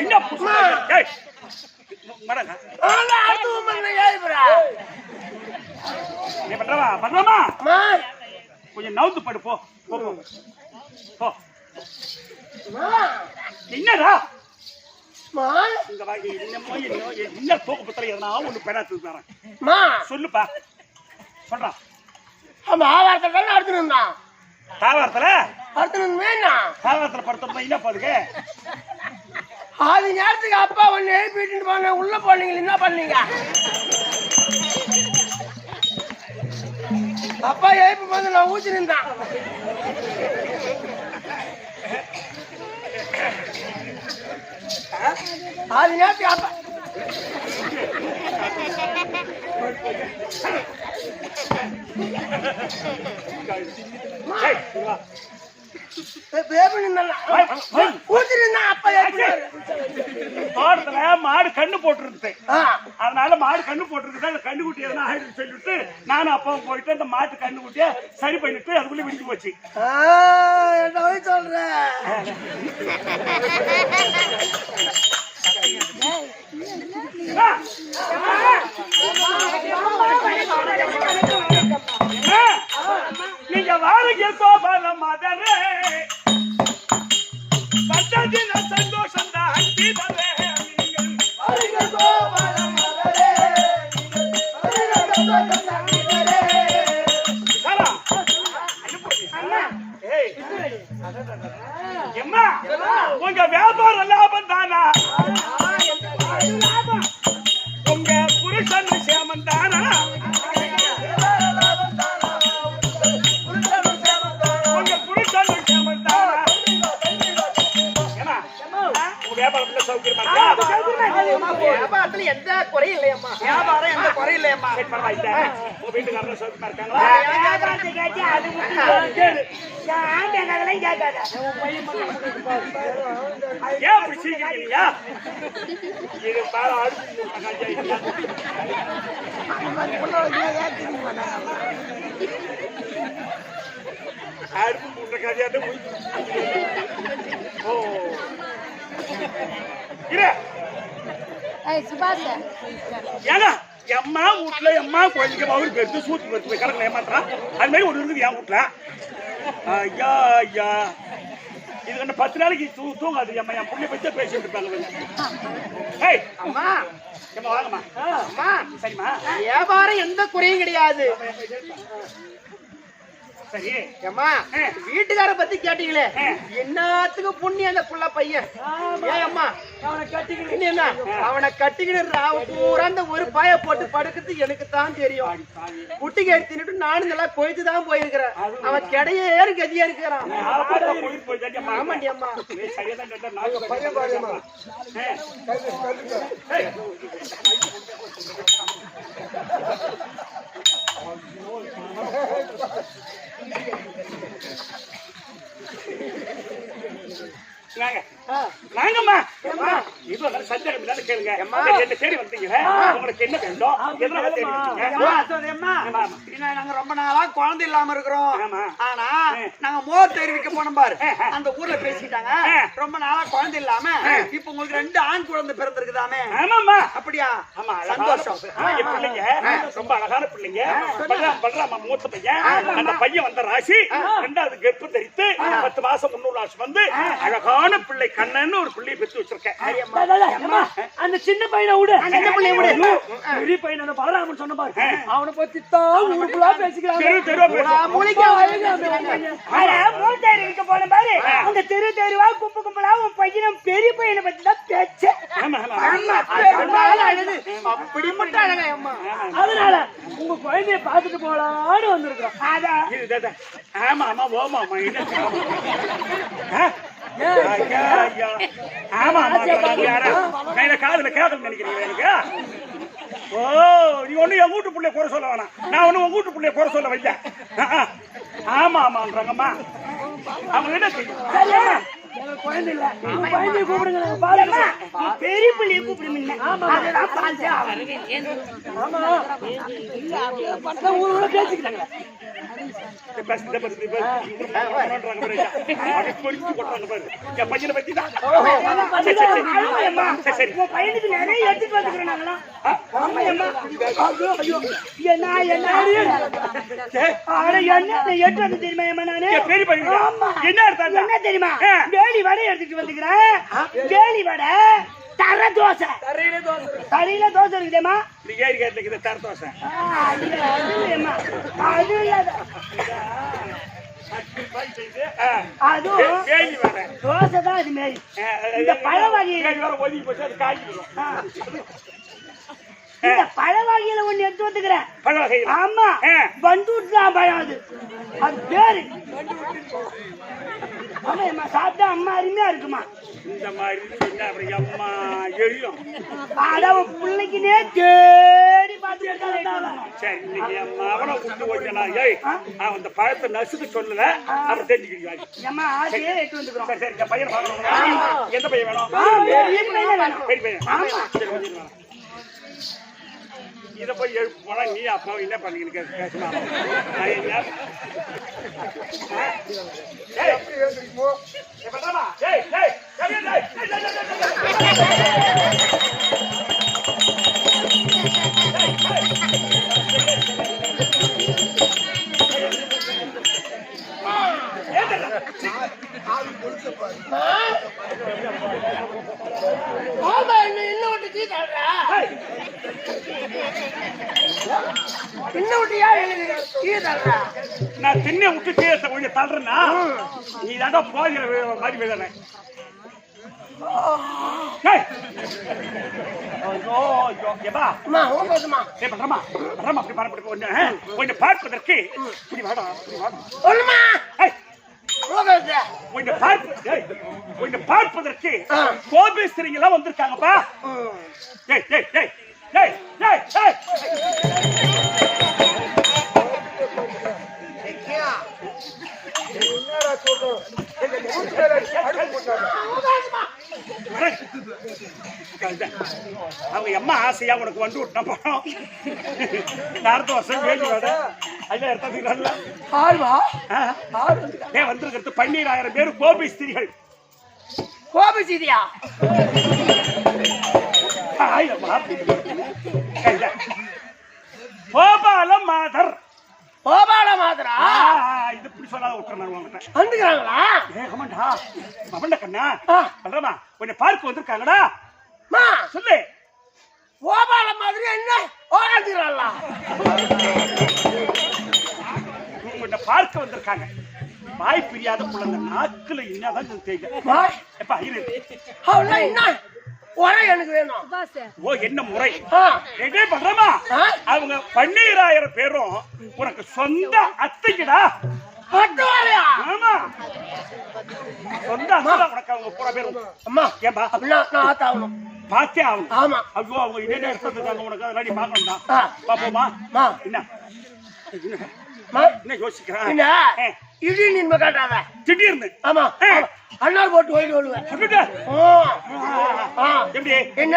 என்ன பண்றமா கொஞ்சம் நவுந்து படு போ. என்னடா என்ன தூக்க புத்தரை எதனா ஒண்ணு பெறாத்து தரேன் சொல்லுப்பா சொல்றான். ஆமா ஆவாரத்துல அடுத்துருந்தான் தாவாரத்துல தாவாரத்துல படுத்தா என்ன போதுக்கு அது நேரத்துக்கு அப்பா ஒண்ணு எழுப்பிட்டு போன உள்ள போனீங்க என்ன பண்ணீங்க? அப்பா எழுப்பி போது நான் ஊச்சிருந்தான். அது நேரத்துக்கு அப்பா மாடு கண்ணு போட்டு அதனால மாடு கண்ணு போட்டு கண்ணு குட்டி எதனா ஆயிடுச்சு சொல்லிட்டு நானும் அப்பாவும் போயிட்டு அந்த மாட்டு கண்ணு குட்டிய சரி பண்ணிட்டு அதுக்குள்ள விடிஞ்சு போச்சு. சொல்றேன் நீங்க வாரீங்க கோபால மதரே பட்டதின சந்தோஷம் தான் அட்டி தரே வாரீங்க கோபால மதரே சரா அண்ணா ஏய் எம்மா உங்க வியாபாரம் லாபம் தானா? உங்க புருஷன் சேமன் தானா? வியாபாரத்துல எந்த குறையும் இல்லையம்மா. வியாபாரம் எந்த குறையும் இல்லையம்மா. வீட்டுக்காரங்க சௌக்கியமா இருக்காங்களா? ஏன் அப்படி சீக்கிரம் அடுப்பு மூன்ற கதையாட்ட போய் ஏங்க எம்மா வீட்டுல எம்மா குழந்தைங்க அவரு பெருத்து சூத்து பெருத்து கணக்குல ஏமாத்துறான். அது மாதிரி ஒரு இருக்குது என் வீட்டுல. ஐயா ஐயா இது கண்ட 10 நாளைக்கு தூங்காது அம்மா. என் புள்ளை பத்தி பேசிட்டு இருப்பாங்க. ஏய் அம்மா ஏம்மா வாங்கம்மா. அம்மா சரிம்மா வியாபாரம் எந்த குறையும் கிடையாது. சரி ஏம்மா வீட்டுக்கார பத்தி கேட்டீங்களே என்னத்துக்கு புண்ணியம் அந்த புள்ள பையன். ஏன் அம்மா அவனை கட்டிக்கிட்டு பூரா அந்த ஒரு பாய போட்டு படுக்கிறது எனக்கு தான் தெரியும். குட்டிக்கு எடுத்துட்டு நானும் நல்லா போயிட்டு தான் போயிருக்கிறேன். அவன் கிடையே கதியா இருக்கிறான். ஆமாண்டி அம்மா நாங்கம்மா சந்தேகம் இல்லாத கேளுங்க. என்ன தேடி வந்தீங்க உங்களுக்கு என்ன வேண்டும்? நாங்க ரொம்ப நாளா குழந்தை இல்லாம இருக்கிறோம். ஆனா நாங்க மோர் தெரிவிக்க போனோம் பாரு அந்த ஊர்ல பேசிட்டாங்க. ரொம்ப நாளா குழந்தை இல்லாம இப்ப உங்களுக்கு 2 ஆண் குழந்தை பிறந்திருக்குதாமே. ஆமாம்மா அப்படியா? ஆமா சந்தோஷம். பிள்ளைங்க ரொம்ப அழகான பிள்ளைங்க. பல்ராம மூத்த பையன். அந்த பையன் வந்த ராசி 2வது கர்ப்பம் தரித்து 10 மாசம் 3 நாள் வந்து அழகான பிள்ளை கண்ணன்னு ஒரு பிள்ளையை பெற்று வச்சிருக்கேன். அந்த சின்ன பையனை விடு. சின்ன பிள்ளைய விடு. பெரிய பையன் பலராமன் சொன்ன பாரு அவனை பத்தி தான் ஊருக்குள்ள பேசிக்கிறாங்க. போன பாரு அந்த தெரு தெருவா கும்பு கும்பலா உன் பையனும் பெரிய பையனை பத்தி தான் பேச்சு. அப்படி மட்டும் அழகா அம்மா. அதனால உங்க குழந்தைய பாத்துட்டு போலான்னு வந்திருக்கோம். ஆமா ஆமா ஓமா ஆமா காதுல கேட்கல நினைக்கிறீங்க எனக்கு. ஓ நீ ஒண்ணு என் வீட்டு பிள்ளைய குறை சொல்ல வேணாம். நான் ஒண்ணு உங்க வீட்டு பிள்ளைய குறை சொல்ல வைக்க. ஆமா ஆமான்றாங்கம்மா. அவங்க என்ன செய்யும்? குழந்தை இல்ல குழந்தைய கூப்பிடுங்க. பெரிய பிள்ளைய கூப்பிடுங்க. ஊருக்குள்ள பேசிக்கிட்டாங்க. பேசுறத பத்தி பண்றாங்க பாரு. அது பொறுத்து கொட்றாங்க பாரு. என் பையனை பத்தி தான். சரி உன் பையனுக்கு நிறைய எடுத்துட்டு வந்துக்கிறோம் நாங்களாம். ஆமா அம்மா. ஐயோ ஐயோ. என்ன எடுத்து வந்து தெரியுமா அம்மா நானு? பெரிய பையன் என்ன எடுத்தாங்க? என்ன தெரியுமா? வேலி வடை எடுத்துட்டு வந்துக்கிறேன். வேலி வடை தர தோசை. தரையில தோசை இருக்குதேம்மா. நீ ஏறி கேட்டுக்கிற தர தோசை. அது இல்லாத அதுவும் வேலி வடை தோசை தான் அது மாரி. இந்த பழ வகை ஒதுக்கி போச்சு அது காய்ச்சிடும். இந்த பழ வகையில ஒண்ணு எடுத்து வந்துக்கிறேன். பழ வகை ஆமா பண்டூட் தான் பழம் அது. அது பேரு ஆமா அம்மா சாப்பிட்டா அம்மா அருமையா இருக்குமா. இந்த மாதிரி சொன்னா அப்புறம் அம்மா எரியும். அட பிள்ளைக்குனே தேடி பார்த்து சரி இன்னைக்கு அம்மா அவனை விட்டு ஓடினா ஏய் அவன் அந்த பழத்தை நசுக்கு சொல்லல அவன் தெரிஞ்சுக்கிட்டு அம்மா ஆசையே எடுத்து வந்துக்கிறோம். சரி இந்த பையனை பார்க்கணும். எந்த பையன் வேணும்? பெரிய பையன். சரி வந்துடுவான். இதை போய் எழுப்பு போனா நீ அப்பாவை என்ன பண்ணிக்கிட்டு பேசலாம். நான் திண்ணை விட்டு கீழே கொஞ்சம் தள்ளுறேன்னா நீ தாண்டா போகிற மாதிரி விழன. கொஞ்சம் பார்ப்பதற்கு பார்ப்பதற்கு கோபேஸ்வரிங்கெல்லாம் வந்திருக்காங்கப்பா. அவங்க அம்மா ஆசையா உனக்கு வந்து விட்டா பணம் அடுத்த வருஷம் வேண்டி வர அதுல எடுத்ததுல வந்திருக்கிறது 12,000 பேர் கோபி ஸ்திரிகள். கோபி ஸ்திரியா? கோபால மாதர். கோபால மாதரா? இது இப்படி சொல்லாத விட்டுறாங்க வந்துக்கிறாங்களா? ஏமாண்டா அவன்ட கண்ணா சொல்றமா கொஞ்சம் பார்க்க வந்திருக்காங்கடா சொல்லு. கோபால மாதிரி என்ன ஓடாதுறாங்களா? கொஞ்சம் பார்க்க வந்திருக்காங்க. வாய் பிரியாத குழந்தை நாக்குல என்னதான் தெரியும். எப்பா இரு அவள என்ன ஒரே எனக்கு வேணும். ஓ என்ன முறை என்ன பண்றமா? அவங்க 12,000 பேரும் உனக்கு சொந்த அத்தைக்குடா. ஆமா சொந்த அத்தை உனக்கு அவங்க பூரா பேரும். அம்மா ஏன்பா அப்படின்னா நான் ஆத்தாகணும். பார்த்தே ஆகணும். ஆமா ஐயோ அவங்க என்ன எடுத்துருக்காங்க உனக்கு அதெல்லாம் நீ பார்க்கணும் தான். பாப்போமா என்ன என்ன யோசிக்கிறேன் என்ன இடி நின்மை காட்டாத திடீர்னு. ஆமா அண்ணார் போட்டு ஓடி ஓடுவேன். எப்படி என்ன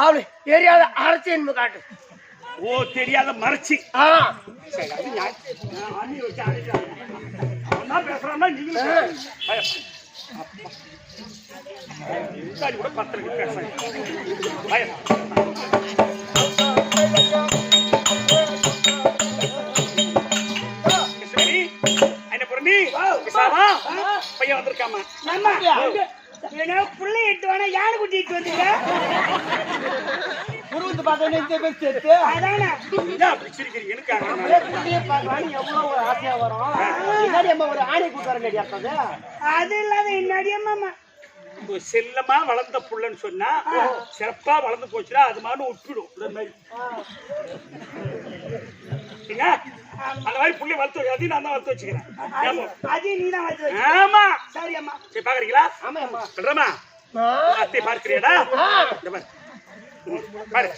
அவளு தெரியாத அரைச்சி நின்மை காட்டு. ஓ தெரியாத மறைச்சி. பேசுறான்னா நீங்களும் கூட பத்திரிக்கை பேசுறேன். பையன் வந்திருக்காமா புள்ளை இட்டு வேணா யானை குட்டி இட்டு வந்துங்க. குருவத்து பார்த்தா அதானே எவ்வளவு ஒரு ஆசையா வரும். முன்னாடி அம்மா ஒரு ஆணை கூட்டாரு. அது இல்லாத என்னடி அம்மா செல்லமா வளர்ந்த புள்ளன்னு சொன்னா சிறப்பா வளர்ந்து போச்சுன்னா அது மாதிரி விட்டுடும். அந்த மாதிரி புள்ளி வளர்த்து அதையும் நான் தான் வளர்த்து வச்சுக்கிறேன். ஆமா சரி அம்மா சரி பாக்குறீங்களா? ஆமா அம்மா சொல்றமா அத்தை பார்க்கிறியாடா? பாரு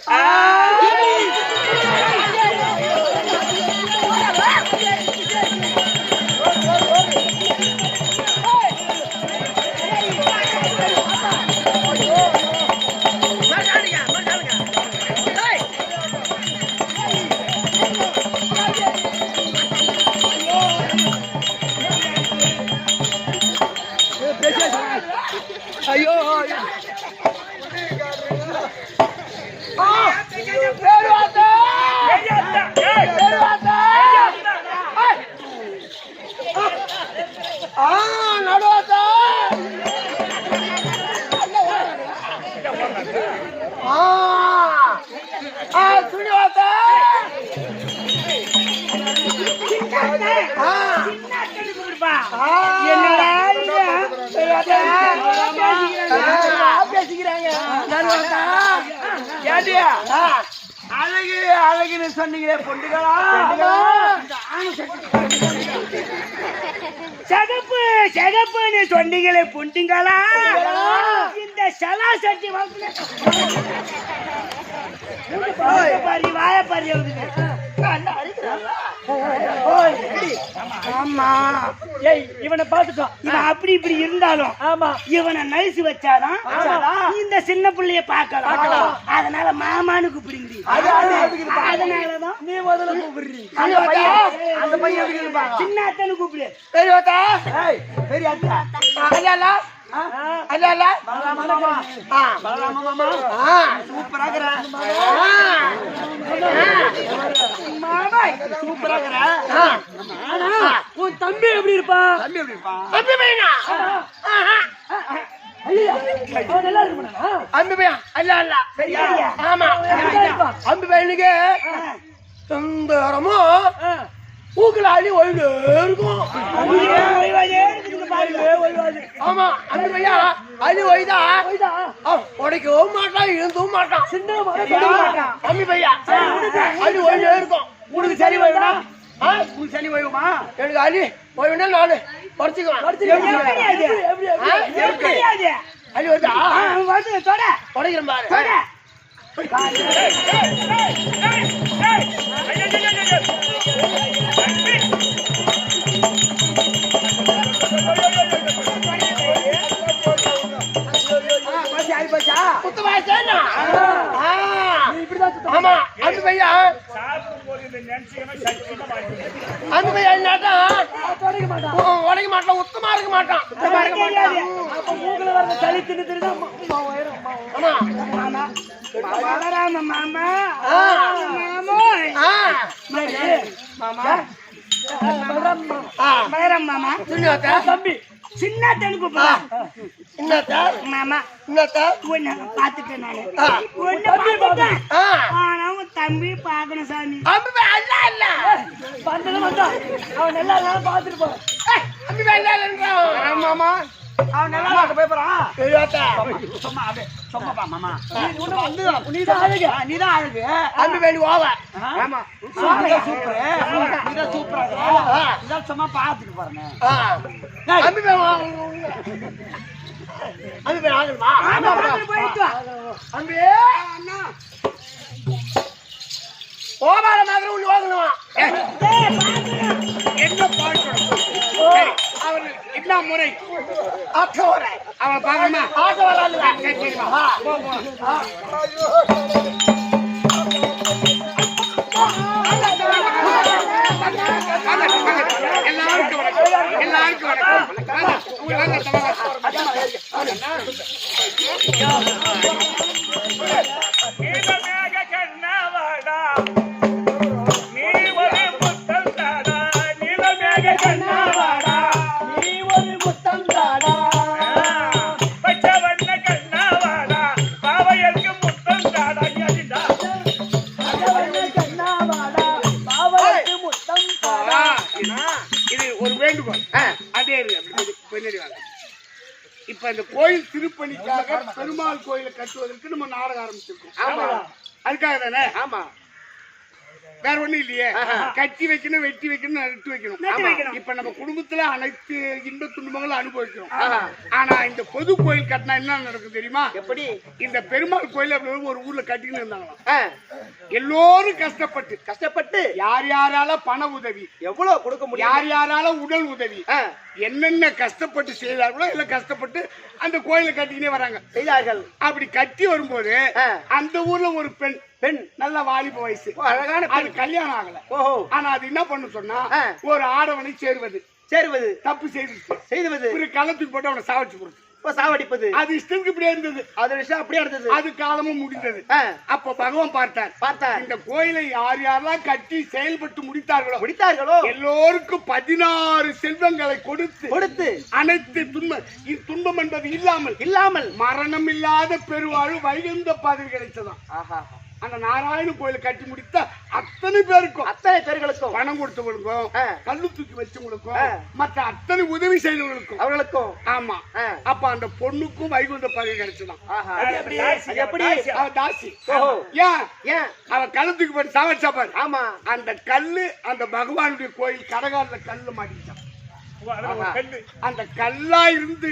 சின்ன அத்தனை கூப்பிடுப்பா. என்னடா இது? பேசிக்கிறாங்க. ஏண்டியா? அழகு அழகுன்னு சொன்னீங்களே பொண்டுகளா? சகப்பு சகப்புன்னு சொன்னீங்களே பொண்டுங்களா? இந்த சலா சட்டி பாரி வாய பாரி ஆமா. ஏய் இவனை பார்த்துட்டோம். இவன் அப்படி இப்படி இருந்தாலும் ஆமா இவனை நைசு வச்சாதான் இந்த சின்ன பிள்ளைய பார்க்கலாம். அதனால மாமான்னு கூப்பிடுங்க. அதனாலதான் நீ முதல்ல கூப்பிடுறீங்க. அந்த பையன் சின்ன அத்தனை கூப்பிடு. பெரியவத்தா பெரியாத்தா அல்ல அல்ல சூப்பரா சூப்பரா. உன் தம்பி எப்படி இருப்பா? தம்பி எப்படி இருப்பா? தம்பி பையனா? அம்பி பையன் அல்ல அல்ல சரியா? ஆமா அம்பி பையனுக்கு தொந்தரமோ பூக்களாடி ஒழுங்கு இருக்கும். ஆமா அம்பி பையன் அது ஒய்தா உடைக்கவும் மாட்டான் இருந்தும் மாட்டான். சின்ன அம்பி பையன் அது ஒழுங்கு இருக்கும். உனக்கு சரி வைவா? உனக்கு சரி வைவுமா? எனக்கு அலி ஓய்வுனா நானு படிச்சுக்குவேன். அலி வருதா? உடைக்கிறேன் பாரு. ஆமா அம்பி பையன் அம்பி பையன் உடைக்க மாட்டான். உத்தமா இருக்க மாட்டான். சளி தின்னு தம்பி சின்ன தனுக்கு மாமா பாத்துட்டேன் நானு தம்பி பாக்கணும் சாமி. அவன் நல்லா பாத்துட்டு போமா அவன் நல்லா போய்பறான். நீதான் அழகு அம்பி வேண்டி ஓவ. ஆமா சூப்பர் சூப்பரா சும்மா பாத்துட்டு போறேன். அம்பி அம்பி ஆகுமா? அம்பி ஓபால மாதிரி உள்ள வாங்கணுமா? என்ன பாக்கணும் அவர் என்ன முறை ஆட்டோரை அவன் பாக்கணுமா? ஆட்டோ வரல சரிமா எல்லாருக்கும் வணக்கம். எல்லாருக்கும் இப்ப இந்த கோயில் திருப்பணிக்காக பெருமாள் கோயிலை கட்டுவதற்கு நம்ம நாடகம் ஆரம்பிச்சிருக்கோம். அதுக்காக தானே? ஆமா வேற ஒண்ணும் இல்லையே. கட்டி வைக்கணும் வெட்டி வைக்கணும் நட்டு வைக்கணும். இப்ப நம்ம குடும்பத்துல அனைத்து இன்ப துன்பங்களும் அனுபவிக்கிறோம். ஆனா இந்த பொது கோயில் கட்டினா என்ன நடக்கும் தெரியுமா? எப்படி? இந்த பெருமாள் கோயில் ஒரு ஊர்ல கட்டின்னு இருந்தாங்களாம். எல்லோரும் கஷ்டப்பட்டு யார் யாரால பண உதவி எவ்வளவு கொடுக்க முடியும், யார் யாரால உடல் உதவி என்னென்ன கஷ்டப்பட்டு செய்தார்களோ இல்ல கஷ்டப்பட்டு அந்த கோயிலை கட்டிக்கினே வராங்க செய்தார்கள். அப்படி கட்டி வரும்போது அந்த ஊர்ல ஒரு பெண் நல்ல வாலிப வயசு அழகான அது கல்யாணம் ஆகல. ஆனா அது என்ன பண்ணு சொன்னா ஒரு ஆடவனை சேருவது தப்பு செய்வது ஒரு களத்துக்கு போட்டு அவனை சாவடிச்சு கொடுத்து சாவடிப்பது அது இஷ்டத்துக்கு இப்படியே இருந்தது. அது விஷயம் அப்படியே இருந்தது. அது காலமும் முடிந்தது. அப்ப பகவான் பார்த்தார் இந்த கோயிலை யார் யாரெல்லாம் கட்டி செயல்பட்டு முடித்தார்களோ எல்லோருக்கும் 16 செல்வங்களை கொடுத்து அனைத்து துன்பம் என்பது இல்லாமல் மரணம் இல்லாத பெருவாழ்வு வைகுந்த பதவி கிடைச்சதாம். அந்த நாராயண கோயில் கட்டி முடித்த அத்தனை பேருக்கும் அத்தனை பேர்களுக்கும் பணம் கொடுத்தவங்களுக்கும் கல்லு தூக்கி வச்சவங்களுக்கும் மற்ற அத்தனை உதவி செய்தவங்களுக்கும் அவர்களுக்கும் ஆமா அப்ப அந்த பொண்ணுக்கும் வைகுண்ட பதவி கிடைச்சுதான் எப்படி அவ தாசி ஏன் அவ கழுத்துக்கு போய் சாவச்சாப்பாரு ஆமா அந்த கல்லு அந்த பகவானுடைய கோயில் கடகால கல்லு மாட்டிச்சான் அந்த கல்லா இருந்து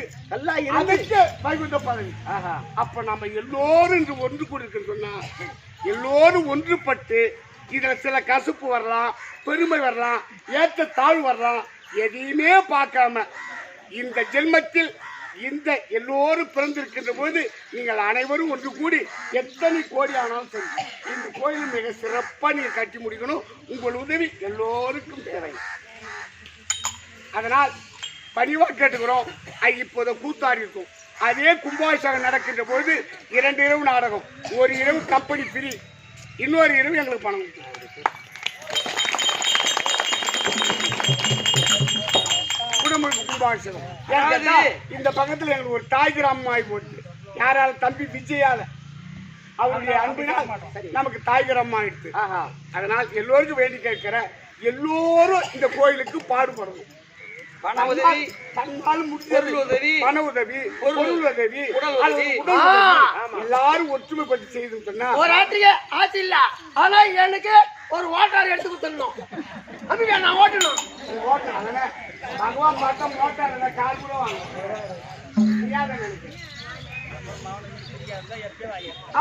அதுக்கு வைகுண்ட பதவி அப்ப நம்ம எல்லோரும் இன்று ஒன்று கூட இருக்குன்னு சொன்னா எல்லோரும் ஒன்றுபட்டு இதுல சில கசுப்பு வரலாம் பெருமை வரலாம் ஏற்ற தாழ்வு வரலாம் எதையுமே பார்க்காம இந்த ஜென்மத்தில் இந்த எல்லோரும் பிறந்திருக்கின்ற போது நீங்கள் அனைவரும் ஒன்று கூடி எத்தனை கோடி ஆனாலும் சரி இந்த கோயில் மிக சிறப்பா நீங்க கட்டி முடிக்கணும் உங்கள் உதவி எல்லோருக்கும் தேவை அதனால் பணிவா கேட்டுக்கிறோம் இப்போத கூத்தாடி இருக்கும் அதே கும்பாபிஷேகம் நடக்கின்ற போது 2 இரவு நாடகம் ஒரு இரவு கம்பெனி பிரி இன்னொரு இரவு எங்களுக்கு பணம் குடும்பம் கும்பாபிஷேகம் இந்த பக்கத்துல எங்களுக்கு ஒரு தாய் கிராமம் ஆகி போச்சு யாரால தம்பி விஜயால அவருடைய அன்பினால் நமக்கு தாய் கிராமம் ஆயிடுச்சு அதனால் எல்லோருக்கும் வேண்டி கேட்கிற எல்லோரும் இந்த கோயிலுக்கு பாடுபடணும் பண உதவி பண உதவி பொருள் உதவி எல்லாரும் ஒற்றுமைப்பட்டு செய்து சொன்னா ஒரு ஆட்டுக்கு ஆச்சு இல்ல ஆனா எனக்கு ஒரு ஓட்டார் எடுத்து கொடுத்துடணும் அப்படி நான் ஓட்டணும் பகவான் பார்த்தா மோட்டார் கார் கூட வாங்க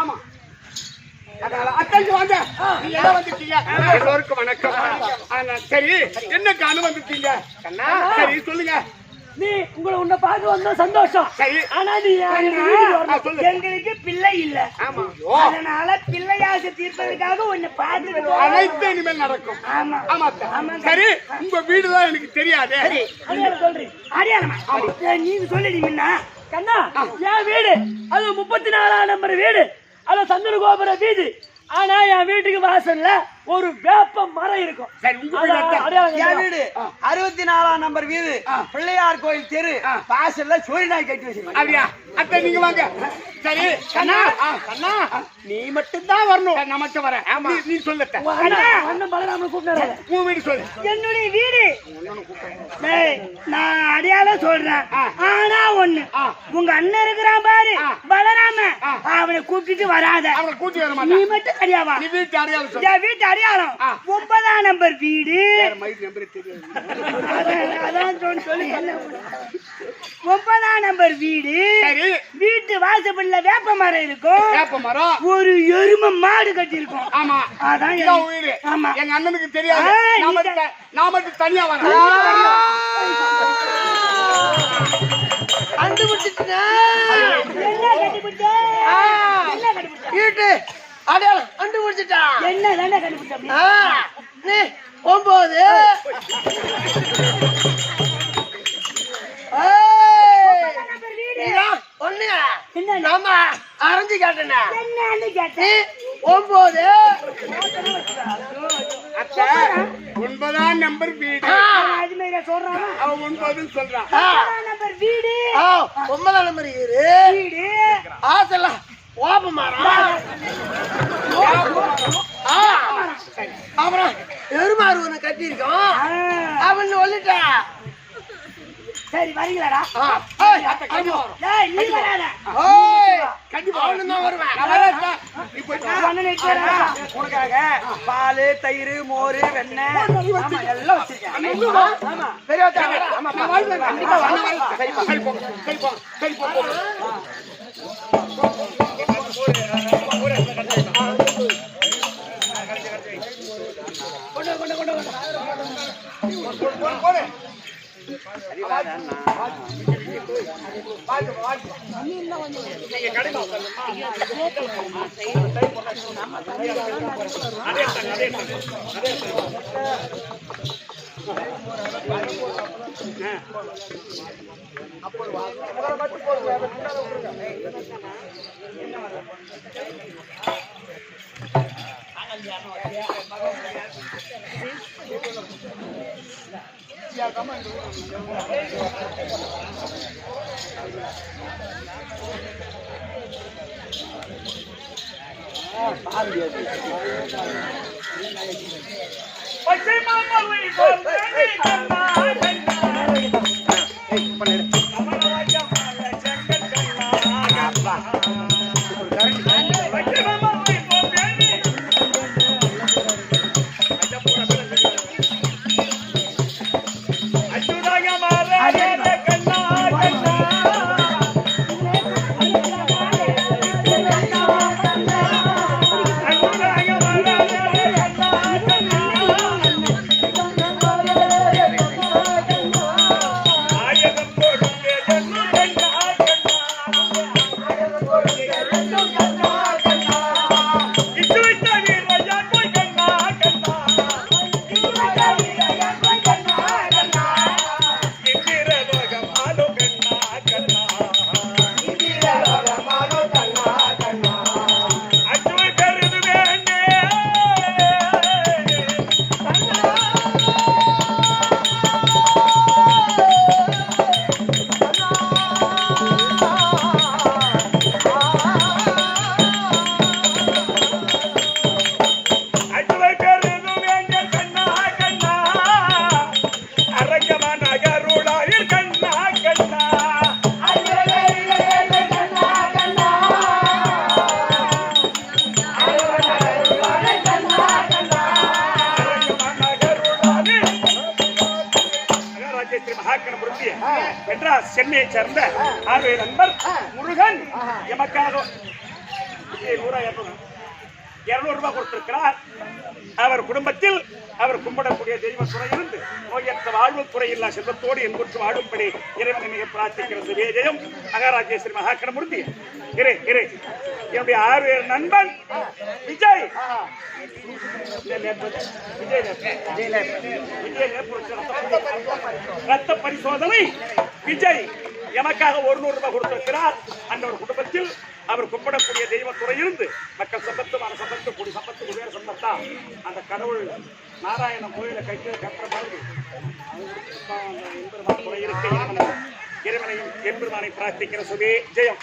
ஆமா எல்லோருக்கும் வணக்கம் சரி என்ன காண வந்துட்டீங்க சரி சொல்லுங்க நீ உன்னை பார்க்க வந்தா சந்தோஷம் சரி ஆனா நீ எங்களுக்கு பிள்ளை இல்ல அதனால பிள்ளையாசை தீர்ப்பதற்காக உன்னை பார்த்து அனைத்து இனிமேல் நடக்கும் ஆமா சரி உங்க வீடுதான் எனக்கு தெரியாது அடையாளம் சொல்றேன் அடையாளமா நீங்க சொல்லிடி முன்னா கண்ணா என் வீடு அது 34ஆம் நம்பர் வீடு அது சந்தன கோபுர வீடு ஆனா என் வீட்டுக்கு வாசல்ல ஒரு வேப்ப மரம் இருக்கும் என் வீடு 64ஆம் நம்பர் வீடு பிள்ளையார் கோயில் தெரு வாசல்ல சூரியனாய் கட்டி வச்சிருக்கேன் அப்படியா அத்தை நீங்க வாங்க சரி கண்ணா கண்ணா நீ மட்டும் தான் வரணும் நான் மட்டும் வரேன் நீ சொல்லட்ட அண்ணன் பலராமனை கூப்பிடுறாரு உன் வீடு சொல்லு என்னுடைய வீடு நான் அடையாளம் சொல்றேன் ஆனா ஒண்ணு உங்க அண்ணன் இருக்கிறான் பாரு பலராம அவனை கூப்பிட்டு வராத அவனை கூட்டி வர மாட்டேன் நீ மட்டும் சரியாவா நீ வீட்டு அடையாளம் சொல்லு என் வீட்டு அடையாளம் 9ஆம் நம்பர் வீடு அதான் சொல்லி 9ஆம் நம்பர் வீடு வீட்டு வாசப்படில வேப்ப மரம் இருக்கும் வேப்ப மரம் ஒரு எருமை மாடு கட்டி இருக்கும் ஆமா அதான் வீடு ஆமா எங்க அண்ணனுக்கு தெரியாது நான் மட்டும் தனியா வரேன் வீட்டு அடையாளம் கண்டுபிடிச்சிட்டா என்ன தானே கண்டுபிடிச்சா 9 ஒண்ணு நாம அரைஞ்சு கேட்டேன் என்னன்னு கேட்டேன் 9 அத்தை 9ஆம் நம்பர் வீடு அது மாதிரி சொல்றான் அவன் 9 சொல்றான் 9ஆம் நம்பர் வீடு 9ஆம் நம்பர் வீடு ஆசல ஓப மரம் அப்புறம் எருமாறு ஒண்ணு கட்டி இருக்கோம் அவன் சொல்லிட்டான் சரி வரீங்களாடா நீ வராத உனக்காக பால் தயிர் மோர் வெண்ணெய் எல்லாம் பச்சை மாமலை போல் வேண்டி கண்ணா கண்ணா அமரராஜா மாலை செங்கல் கண்ணா கண்ணா பச்சை மாமலை போல் வேண்டி அச்சுதாய மாலை கண்ணா கண்ணா மெட்ராஸ் சென்னையை சேர்ந்த ஆர்வே நண்பர் முருகன் எமக்காக 200 ரூபாய் கொடுத்திருக்கிறார். அவர் குடும்பத்தில் அவர் கும்பிடக்கூடிய தெய்வ துறை இருந்து நோயற்ற வாழ்வு குறையில்லா செல்வத்தோடு என்பது வாழும்படி இறைவனை மிக பிரார்த்திக்கிறது. விஜயம் மகாராஜேஸ்வரி மகாக்கணமூர்த்தி என்னுடைய ஆர்வே நண்பன் விஜய் ரத்த பரிசோதனை விஜய் எமக்காக 100 ரூபாய் கொடுத்திருக்கிறார். அந்த ஒரு குடும்பத்தில் அவர் கும்பிடக்கூடிய தெய்வத்துறை இருந்து மக்கள் சம்பத்துமான சம்பத்து கூடி சம்பத்து குபேர சம்பத்தா அந்த கடவுள் நாராயணன் கோயிலை கட்டி கட்டுற மாதிரி துறை இருக்க இறைவனையும் எம்பெருமானை பிரார்த்திக்கிற சுபே ஜெயம்.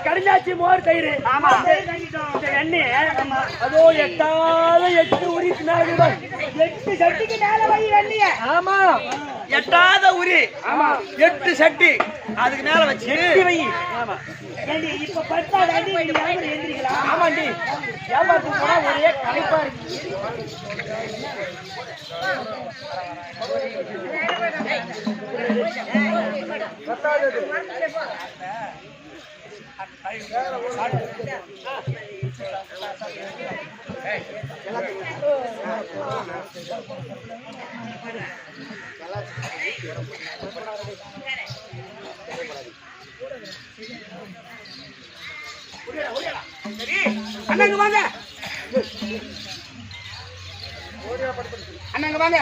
கடிஞ்சாச்சி மோர் தயிர் எண்ணெய் அதோ 8 உரிக்கு மேல 8 சட்டிக்கு மேல வை எண்ணெய். ஆமா 8ஆவது உரி. ஆமா 8 சட்டி அதுக்கு மேல வச்சு வை. ஆமா இப்ப பத்தாது அடி எழுந்திரிக்கலாம். ஆமாண்டி வியாபாரத்துக்கு போனா ஒரே களைப்பா இருக்கு. அண்ணாங்க வாங்க, அண்ணாங்க வாங்க.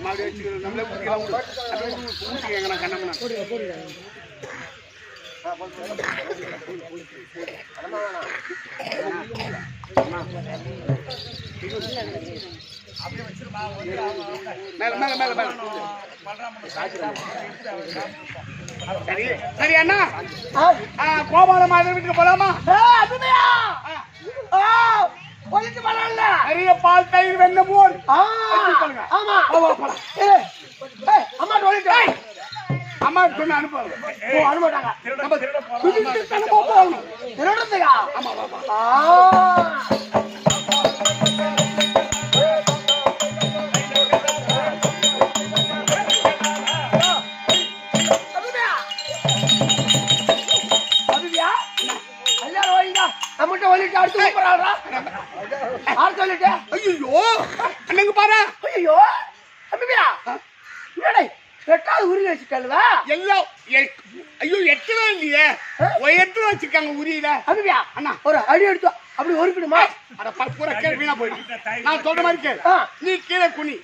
நம்மளே கண்ணம்னா மேல மேல மேல மேல சரி சரி அண்ணா கோபால மாதிரி வீட்டுக்கு போலாமா? அபிநயா ஒளிச்சு வரல நிறைய பால் தயிர் வெண்ணெய் மோர் ஆமா அம்மா ஒளிச்சு அம்மா சொன்ன அனுப்புவாங்க. அனுப்பிட்டாங்க நம்ம திருட போகணும். திருடத்துக்கா? ஆமா ஆமா நம்மகிட்ட ஒளிட்டு அடுத்து கூப்பிடுறாரா? யார் சொல்லிட்டு? ஐயோ அண்ணங்க பாரு. ஐயோ அபியா என்னடா எட்டாவது உரி வச்சுட்டல்வா? எல்லாம் ஐயோ எட்டவே இல்லையே. எட்டு வச்சிருக்காங்க உரியில. அபியா அண்ணா ஒரு அடி எடுத்து அப்படி ஒருக்கணுமா? அட பூரா கேள் வீணா போயிடு. நான் சொல்ற மாதிரி கேள். நீ கீழே குனி.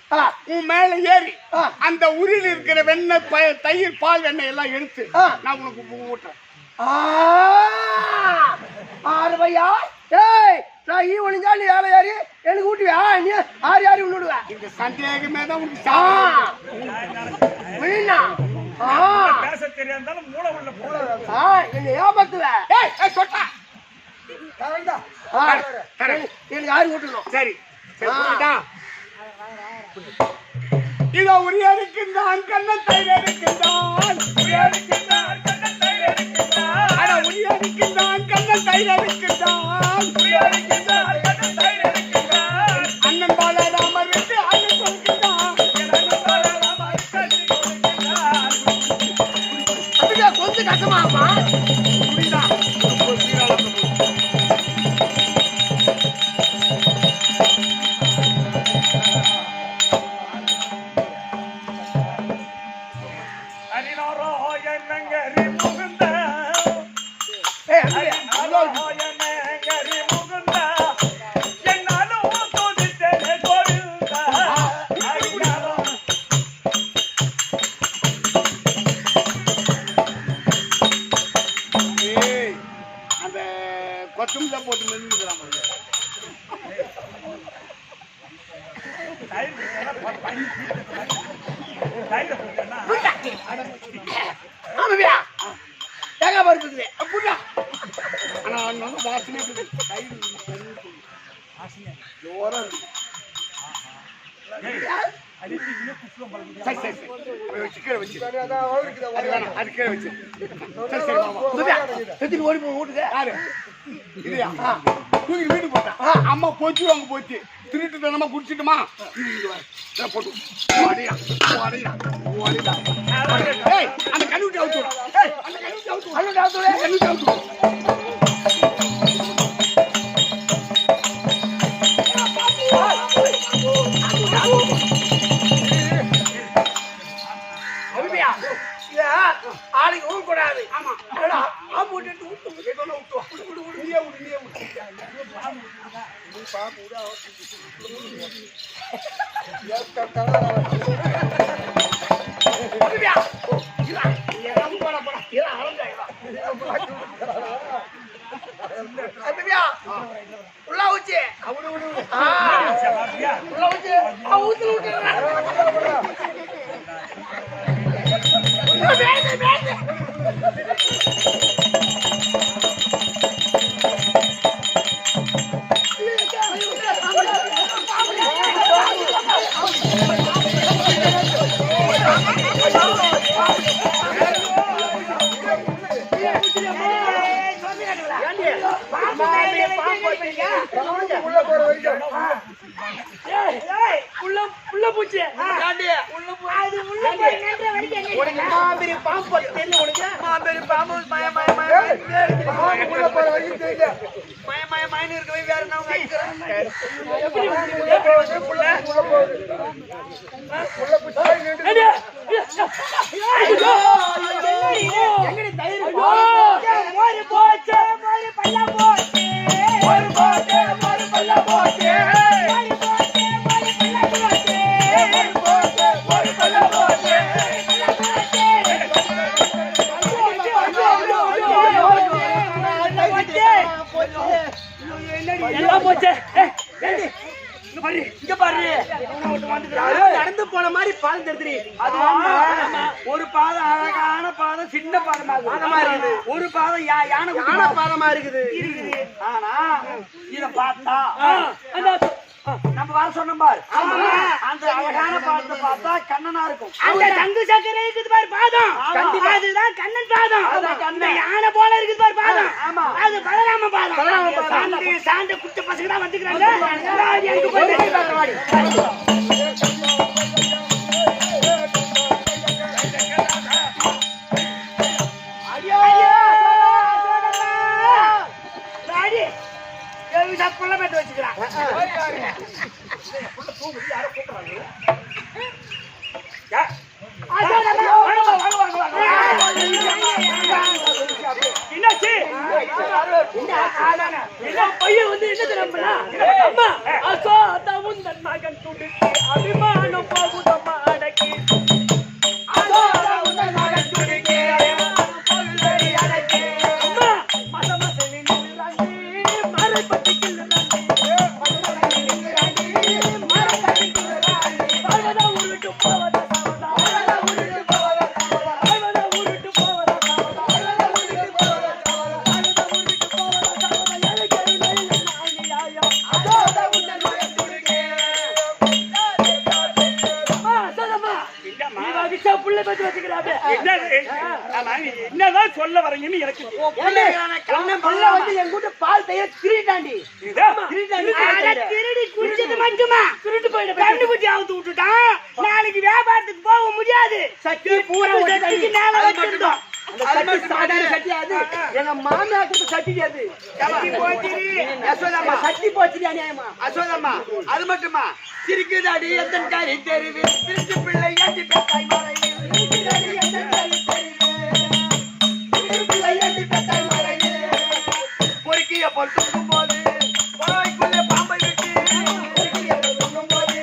உன் மேல ஏறி அந்த உரியில இருக்கிற வெண்ணெய் தயிர் பால் வெண்ணெய் எல்லாம் எடுத்து நான் உனக்கு ஊட்டுறேன். ஆறுவையா ஏய் நான் ஒளிஞ்சா நீ ஏழை யாரு எனக்கு ஊட்டுவியா? நீ ஆறு யாரு விடுவேன்? இந்த சந்தேகமே தான் உனக்கு பேச தெரியாதாலும் மூளை உள்ள என்ன ஏமாத்துவேன். எனக்கு யாரு ஊட்டணும்? சரி இதோ உரியாருக்கின்றான் கண்ணன் தயிர் இருக்கின்றான். உரியாருக்கின்றான் கண்ணன் தயிர் இருக்கின்றான். அண்ணன் பாலராமர் விட்டு அண்ணன் சொல்கின்றான். அதுதான் கொஞ்சம் கஷ்டமாமா. கொத்தமல்லி போட்டு மென்னுக்கிறான். தேங்காய் பருப்பு ஆனா வாசனை சரி சரி வச்சு கீழே வச்சு அது கீழே வச்சு சரி சரி ஓடி போய் வீட்டுக்கு யாரு இல்லையா தூக்கி வீட்டுக்கு போட்டான். அம்மா போச்சு அங்க போச்சு திருட்டு தனமா குடிச்சிட்டுமா போட்டு அந்த கண்ணுட்டி அவுத்து கண்ணுட்டி அவுத்து ஆளுக்கு ஊன் கூடாது. ஆமா உள்ள ஊச்சி உள்ள ஊச்சி ஊத்து உள்ள பூச்சி மாபெரிய பாம்பு தெரியும் உனக்கு? மாபெரிய பாம்பு மயமயன்னு இருக்கவே வேற இங்க பாரு நடந்து போன மாதிரி பாலம் தெரியுது. அது ஒரு பாதம் அழகான பாதம், சின்ன பாதமா இருக்குது. ஒரு பாதம் யானை பாதமா இருக்குது. ஆனா இத பார்த்தா நம்ம வர சொன்னோம் பாரு, அந்த அழகான பாதத்தை பார்த்தா கண்ணனா இருக்கும். அந்த தங்கு சக்கரை இருக்குது பாரு பாதம், அதுதான் கண்ணன் பாதம். அந்த யானை போல இருக்குது பாரு பாதம், அது பலராம பாதம். சாந்த குட்ட பசங்க தான் வந்துக்கிறாங்க. எனக்கு போய் பையன் வந்து என்ன தெரியுமா, அம்மா அசோத உந்தன் மகன் துடிக்கு அபிமானம் போகுதம்மா அடக்கி, அசோத உந்தன் மகன் துடிக்கு அபிமானம் போகுதடி அடக்கி, அம்மா மத மசனி நின்றாண்டி மறைப்பட்டி கிள்ளாண்டி, மதமசனி நின்றாண்டி மறைப்பட்டி கிள்ளாண்டி, வாழ்வதா உருட்டு போவதா சாவதா, வாழ்வதா உருட்டு போவதா சாவதா, வாழ்வதா உருட்டு போவதா சாவதா, வாழ்வதா உருட்டு போவதா சாவதா, வாழ்வதா உருட்டு போவதா சாவதா, எனக்கு இல்லை நானியாயா அசோத உந்தன் மகன் துடிக்கு. அம்மா அசோதம்மா நீ வகிச்சா புள்ள பத்தி வச்சுக்கிறாங்க. என்னதான் சொல்ல வரீங்கன்னு எனக்கு கண்ணன் புள்ள வந்து என் கூட்ட பால் தயிர திருடாண்டி, திருடி குடிச்சது மட்டுமா திருட்டு போயிட கண்டுபிடிச்சு அவுத்து விட்டுட்டான். நாளைக்கு வியாபாரத்துக்கு போக முடியாது. சட்டி பூரா சட்டிக்கு மேல வச்சிருந்தோம். அந்த சட்டி சாதாரண சட்டி, அது எங்க மாமியா கொடுத்த சட்டி. அது சட்டி போச்சிரி யசோதம்மா சட்டி போச்சிரி அநியாயமா. அசோதம்மா அது மட்டுமா சிரிக்குதாடி எத்தன் காரி தெரிவி திருச்சி பிள்ளை ஏற்றி பெத்தாய் மறையில், சிரிக்குதாடி எத்தன் காரி தெரிவி திருச்சி பிள்ளை ஏற்றி பெத்தாய் மறையில், பொறுக்கிய பொல் தூக்கும் போது வாய்க்குள்ளே பாம்பை விட்டு, பொறுக்கிய பொல் தூக்கும் போது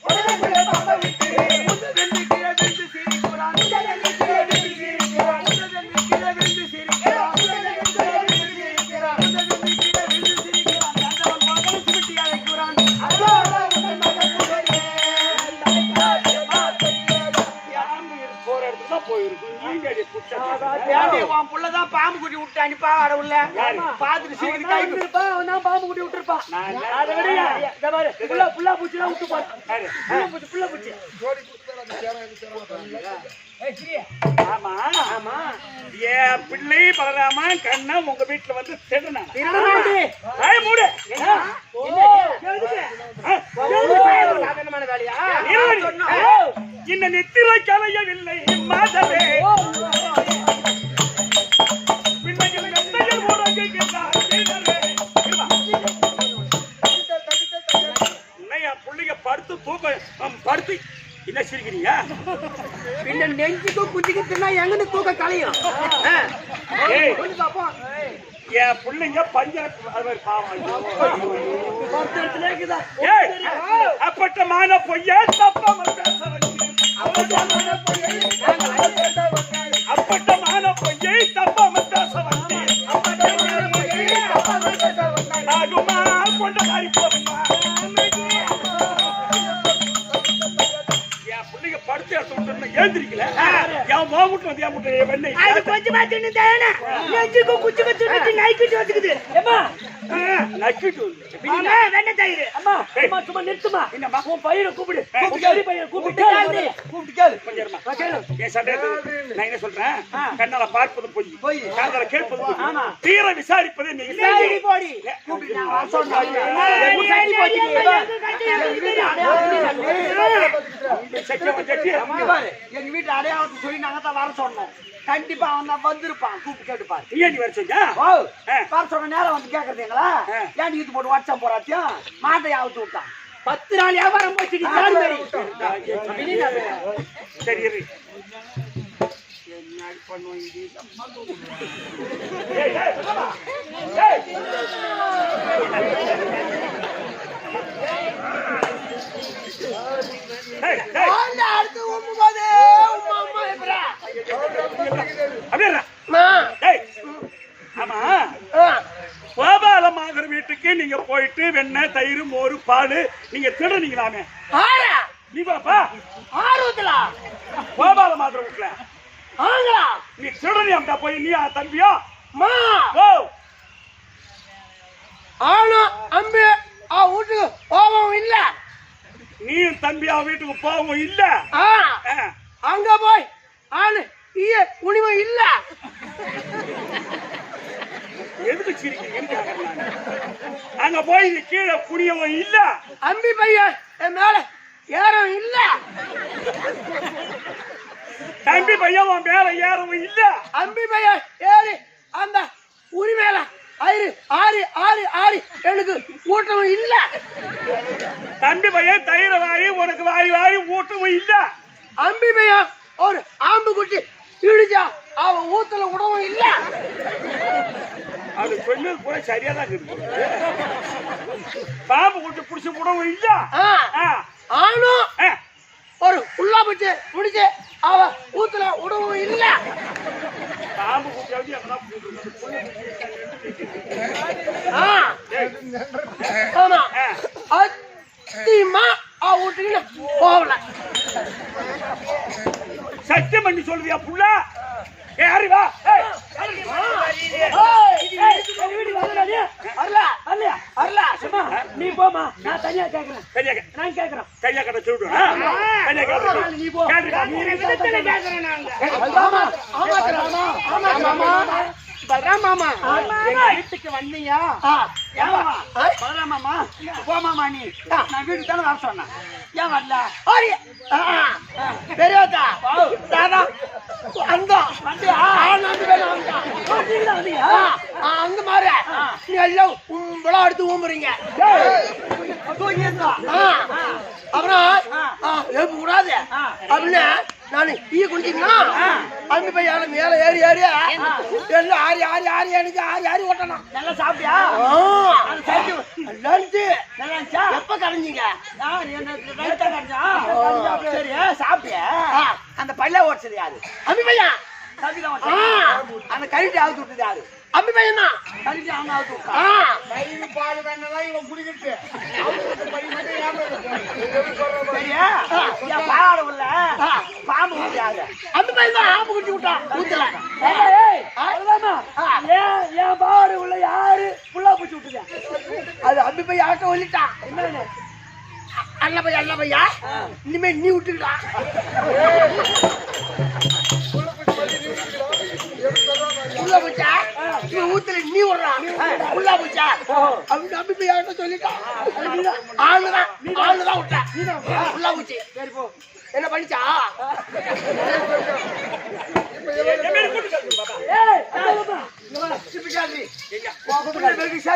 வாய்க்குள்ளே பாம்பை விட்டு, முதலென்று கீழே விழுந்து சிரிக்கிறான், முதலென்று கீழே விழுந்து சிரிக்கிறான், முதலென்று கீழே விழுந்து சிரிக்கிறான், முதலென்று கீழே விழுந்து சிரிக்கிறான், முதலென்று கீழே விழுந்து சிரிக்கிறான், கண்டவன் மகன் சுருட்டி அழைக்கிறான், அசோத உந்தன் மகன் துடிக்கு. போற இடத்துக்கு தான் போயிருக்கும். நீங்க அடி புடிச்சா ஏண்டி உன் புள்ளதான் பாம்பு குட்டி விட்டு அனுப்பா அட உள்ள பாத்துட்டு சீக்கிரம் கைக்கு இருப்பா. அவன் தான் பாம்பு குட்டி விட்டுருப்பான். அதை விட இத பாரு புள்ள பூச்சி தான் விட்டு பாரு. புள்ள பூச்சி ஆமா ஆமா, என் பிள்ளை பலராமா கண்ணா உங்க வீட்டுல வந்து திருடனா மூடு. சாதாரணமான வேலையா? இந்த நெத்திரை கலையவில்லை மாதவே, பிள்ளைகள் நெத்தையில் உறங்குகிறார் சீனரே. என் பிள்ளைங்க படுத்து தூக்க படுத்து என்ன சிரிக்கிறீங்க? பின்ன நெஞ்சுக்கும் குஞ்சுக்கு தின்னா எங்கன்னு தூக்க கலையும். என் பிள்ளைங்க பஞ்சர பாவம். அப்பட்டமான பொய்யா தப்பாம பேச வச்சு, அப்பட்டமான பொய்யை தப்பாம பேச வச்சு, நாகுமா கொண்ட மாதிரி போதுமா என் பிள்ளைங்க படுத்து எடுத்து ஏந்திரிக்கல. என் மாமுட்டு வந்து என் முட்டை வெண்ணெய் அது கொஞ்சமா தின்னு தானே நெஞ்சுக்கு குச்சிக்கு தின்னு நைக்கிட்டு வந்துக்குது. ஏமா நக்கிட்டு ஆமா வெண்ணெய் தயிர். அம்மா அம்மா சும்மா நிறுத்துமா. என்னம்மா உன் பையனை கூப்பிடு. கூப்பிடு பையனை கூப்பிட்டு கேளு. கொஞ்சம் இருமா. என் சண்டை நான் என்ன சொல்றேன், கண்ணால பார்ப்பது பொய், காதால கேட்பது பொய், தீர விசாரிப்பது நீ. போடி கூப்பிட்டு நான் வர சொன்னேன். எங்க வீட்டு அடையாளத்தை சொல்லி நாங்க தான் வர சொன்னோம். கண்டிப்பா அவன் தான் வந்திருப்பான். கூப்பிட்டு கேட்டுப்பாரு. நீ வர சொன்னா வர சொன்ன நேரம் வந்து கேக்குறீங்களா? ஏன் இது போட்டு வாட்ஸ்அப் போறாத்தியும் மாட்டை ஆவுத்து விட்டான். 10 நாள் வியாபாரம் போச்சு. சரி ஆமா, கோபாலமாகர் வீட்டுக்கு நீங்க போயிட்டு விட்டு வெண்ணெய் தயிர் மோர் பால் நீங்க திருடுனீங்களாமே ஆறா நீ பாப்பா ஆறுதலா கோபால மாதிரி வீட்டுல ஆங்களா நீ திருடனியாம்டா போய் நீ தம்பியா மா ஓ ஆனா அம்பி வீட்டுக்கு போகவும் இல்ல நீ தம்பியா வீட்டுக்கு போகவும் இல்ல அங்க போய் ஆளு ஈய உணிவும் இல்ல எதுக்கு சிரிக்கிறீங்க அங்க போய் கீழே குனியவும் இல்ல அம்பி பையன் என் மேல ஏறவும் இல்ல தம்பி பையன் உன் மேல ஏறவும் இல்ல அம்பி பையன் ஏறி அந்த உரி மேல ஆறு ஆறு ஆறு ஆறு எனக்கு ஊட்டவும் இல்ல தம்பி பையன் தயிர வாரி உனக்கு வாரி வாரி ஊட்டவும் இல்ல அம்பி பையன் ஒரு ஆம்பு குட்டி இடிச்சா அவன் ஊத்துல விடவும் இல்ல அது சொன்னது கூட சரியா தான் இருக்கு பாம்பு குட்டி புடிச்சு விடவும் இல்ல ஆனும் ஒரு உள்ளா பச்சு முடிச்சு அவன் ஊத்துல விடவும் இல்ல பாம்பு குட்டியாவது ஆமா அத்தியமா வீட்டுக்கு போகல சத்தியம் பண்ணி சொல்லுவியா புள்ள ஏ அறிவா நீ போமா நான் தனியா கேக்குறேன் நான் கேக்குறேன் கையா கட்ட சொல்லிட்டு கையா கட்ட நீ போ வீட்டுக்கு வந்தீங்க மாமா போமாமா நீ நான் வீட்டுக்கு தானே வர சொன்னேன் ஏன் வரல பெரியதா அங்க மாற நீ எல்லாம் கும்பலா எடுத்து ஊம்புறீங்க அப்புறம் எழுப்ப கூடாது அப்படின்னு நானு ஈ குடிச்சீங்கன்னா அம்பி பையன் மேல ஏறி ஏறி எல்லாம் ஆறி ஆறி ஆறி எனக்கு ஆறி ஆறி ஓட்டணும் நல்லா சாப்பிட்டியா எப்ப கரைஞ்சிங்க சரி சாப்பிட்டியா அந்த பல்ல ஓடிச்சது யாரு அம்பி பையன் அந்த கழிட்டு ஆகுது விட்டது யாரு அம்பி பையன் தான் கழிட்டு அவன் ஆகுது விட்டான் தயிர் பால் வேணாலும் இவன் குடிக்கிட்டு சரியா என் பாலாட உள்ள பாம்பு முடியாது அம்பி பையன் தான் ஆம்பு குட்டி விட்டான் ஊத்துல என் பாலாட உள்ள யாரு புள்ளா பூச்சி விட்டுதா அது அம்பி பையன் ஆட்ட ஒல்லிட்டான் என்னன்னு அல்ல பையா இனிமே நீ விட்டுக்கிட்டா உள்ள பூச்சா இவன் ஊத்துல நீ விடுறான் உள்ள பூச்சா அப்படின்னு அம்பி பையா ஆட்ட சொல்லிட்டான் ஆளுதான் விட்டா உள்ள பூச்சி சரி போ என்ன பண்ணிச்சா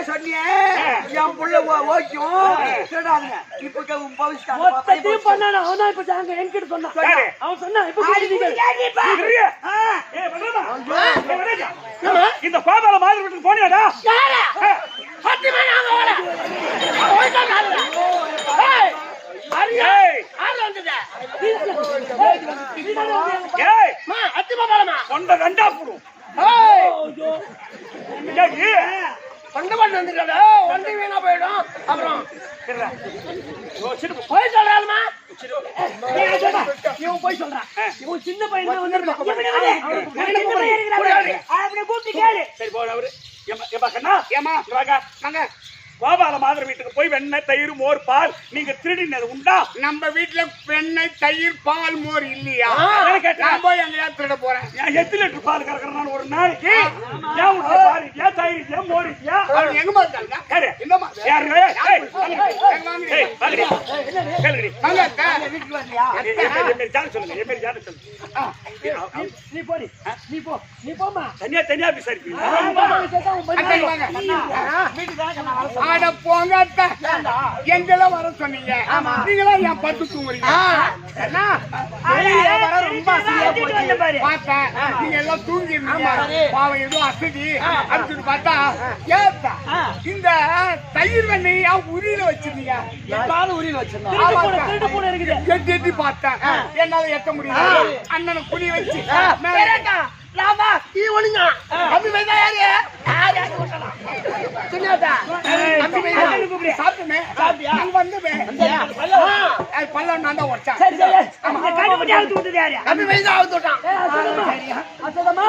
சொன்னியே என் புள்ள ஓக்கும் கேடாதுங்க இப்ப பண்ணான அவன் இப்ப அங்க என்கிட்ட சொன்னான் அவன் சொன்னான் இந்த கோபால மாதிரி வீட்டுக்கு போனியாடா கொண்ட ரெண்டா போடும் வண்டி வீணா போயிடும் அப்புறம் போய் சொல்றாளுமா இவன் போய் சொல்றான் இவன் சின்ன பையன் கூப்பிட்டு கேளு சரி போன அவரு ஏமா கண்ணா ஏமா வாங்க கோபால மாதிரி வீட்டுக்கு போய் வெண்ணெய் தயிர் மோர் பால் நீங்க திருடினது உண்டா நம்ம வீட்டுல வெண்ணெய் தயிர் பால் மோர் இல்லையா கேட்டா நான் போய் அங்கேயா திருட போறேன் ஏன் 8 லிட்டர் பால் கறக்குறேன் ஒரு நாளைக்கு ஏன் உள்ள பால் ஏன் தயிர் ஏன் மோர் ஏன் எங்க மாட்டாங்க யாரு என்னமா யாரு ஏய் வாங்கடி கேளுடி வாங்க வீட்டுக்கு வரலையா என் ஜான சொல்லுங்க என் ஜான சொல்லுங்க நீ போடி நீ போமா தனியா விசாரிப்பீங்க வீட்டுக்கு தான் ஆட போங்க அத்தை எங்கெல்லாம் வர சொன்னீங்க நீங்களா என் பட்டு தூங்குறீங்க ரொம்ப பார்த்தேன் நீங்க எல்லாம் தூங்கி இருந்தீங்க பாவம் ஏதோ அசதி அப்படின்னு பார்த்தா ஏத்தா இந்த தயிர் வெண்ணெய் உரியில வச்சிருந்தீங்க உரியில் வச்சிருந்தோம் எட்டி பார்த்தேன் என்னால எட்ட முடியல அண்ணனை புளி வச்சு நாமா நீ ஒண்ணுங்க அம்பி வைதா யாரு யாரு ஓட்டலாம் சொன்னாதா அம்பி வைதா சாப்பிட்டுமே சாப்பிட்டியா நீ வந்துமே பல்லம் நான் தான் உடைச்சேன். சரி சரி அந்த கண்டுபிடி அவுத்து விட்டது யாரு அம்பி வைதா அவுத்துட்டான் அசதமா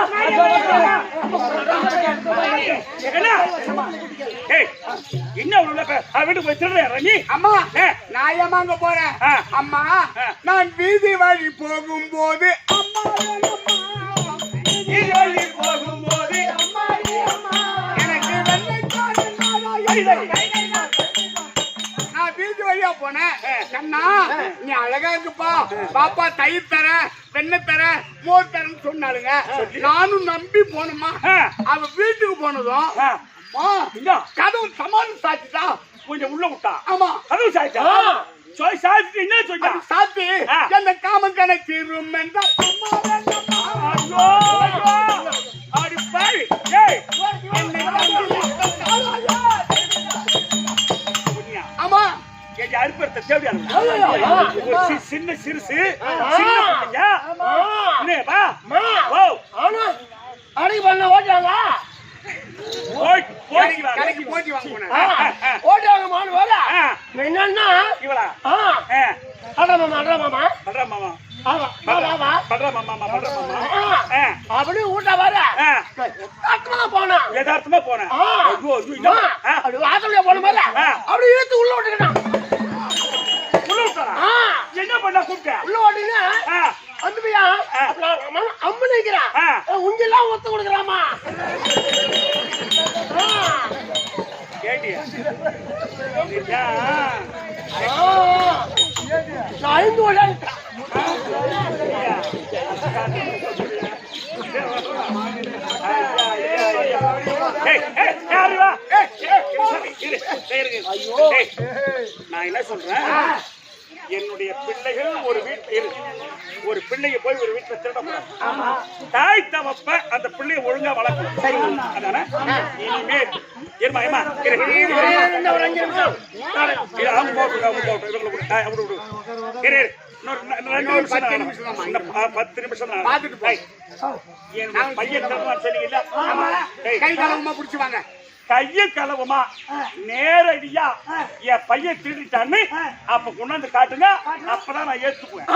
ஏய் என்ன வீட்டுக்கு போய் திருடுற நீ அம்மா நான் ஏமாங்க போறேன் அம்மா நான் வீதி வழி போகும்போது அம்மா வீதி வழி போகும்போது எனக்கு நான் வீதி வழியா போனேன் கண்ணா நீ அழகா இருக்குப்பா பாப்பா தயிர் தர வெண்ணெய் தர மோர் தரேன்னு சொன்னாலுங்க நானும் நம்பி போனோமா அவ வீட்டுக்கு போனதும் கதவு சமாளம் சாத்திட்டா கொஞ்சம் உள்ள விட்டா ஆமா கதவு சாய்ச்சா சொல்லி சாய்ச்சி என்ன சொன்னா சாத்தி எந்த காமம் கணக்கு தீரும் என்றால் அடி பாரு ஏய் ஆமா எங்க அறுப்பறத தேவையான சின்ன சிறுசு சின்ன பிள்ளைங்க என்னப்பா ஓ ஆனா அடி பண்ண ஓட்டாங்க கடைக்கு போட்டி வாங்க போனேன் ஓட்டாங்க மாடு வர என்னன்னா இவளா அட மாமா பண்ற மாமா அப்படி ஊட்ட வர போனா யதார்த்தமா போனேன் அப்படி வாசல்ல போன மாதிரி அப்படி இழுத்து உள்ள விட்டுக்கிட்டான் உள்ள விட்டாரா என்ன பண்ண கூப்பிட்ட உள்ள ஓட்டுங்க வந்துபியா அம்மு நிக்கிறான் உங்கெல்லாம் ஒத்து கொடுக்குறாமா கேட்டியா நான் ஐந்து ஓடாட்டேன் நான் என்ன சொல்றேன் என்னுடைய பிள்ளைகள் ஒரு பிள்ளைய போய் ஒரு வீட்டுல திருடக்கூடாது தாய் தவப்ப அந்த பிள்ளைய ஒழுங்கா வளர்க்கணும் அதானே இனிமேல் இருமா ஏமா இன்னொரு 10 நிமிஷம் பையன் சொன்னீங்கல்ல கை கலவமா புடிச்சுவாங்க கைய கலவுமா நேரடியா என் பையன் திருடிட்டான்னு அப்ப கொண்டாந்து காட்டுங்க அப்பதான் நான் ஏத்துக்குவேன்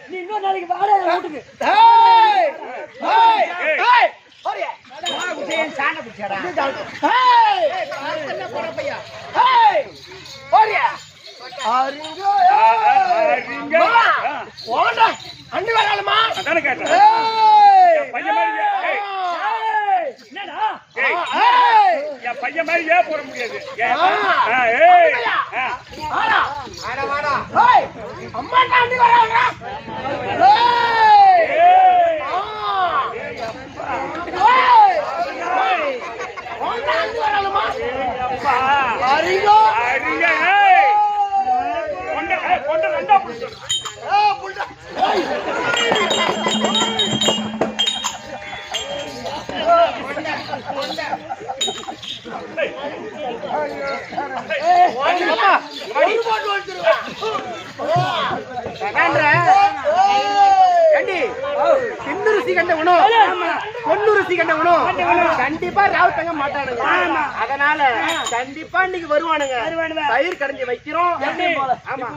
நீ இன்னொரு நாளைக்கு வாடகை வீட்டுக்கு அண்ணி வராளுமா அதானே கேட்டேன் என் பையன் மாதிரி ஏன் போட முடியாது அம்மா தாண்டி வராங்க கண்டிப்பா ராவ் தங்க மாட்டானுங்க அதனால கண்டிப்பா இன்னைக்கு வருவானுங்க பயிர் கடைஞ்சி வைக்கிறோம்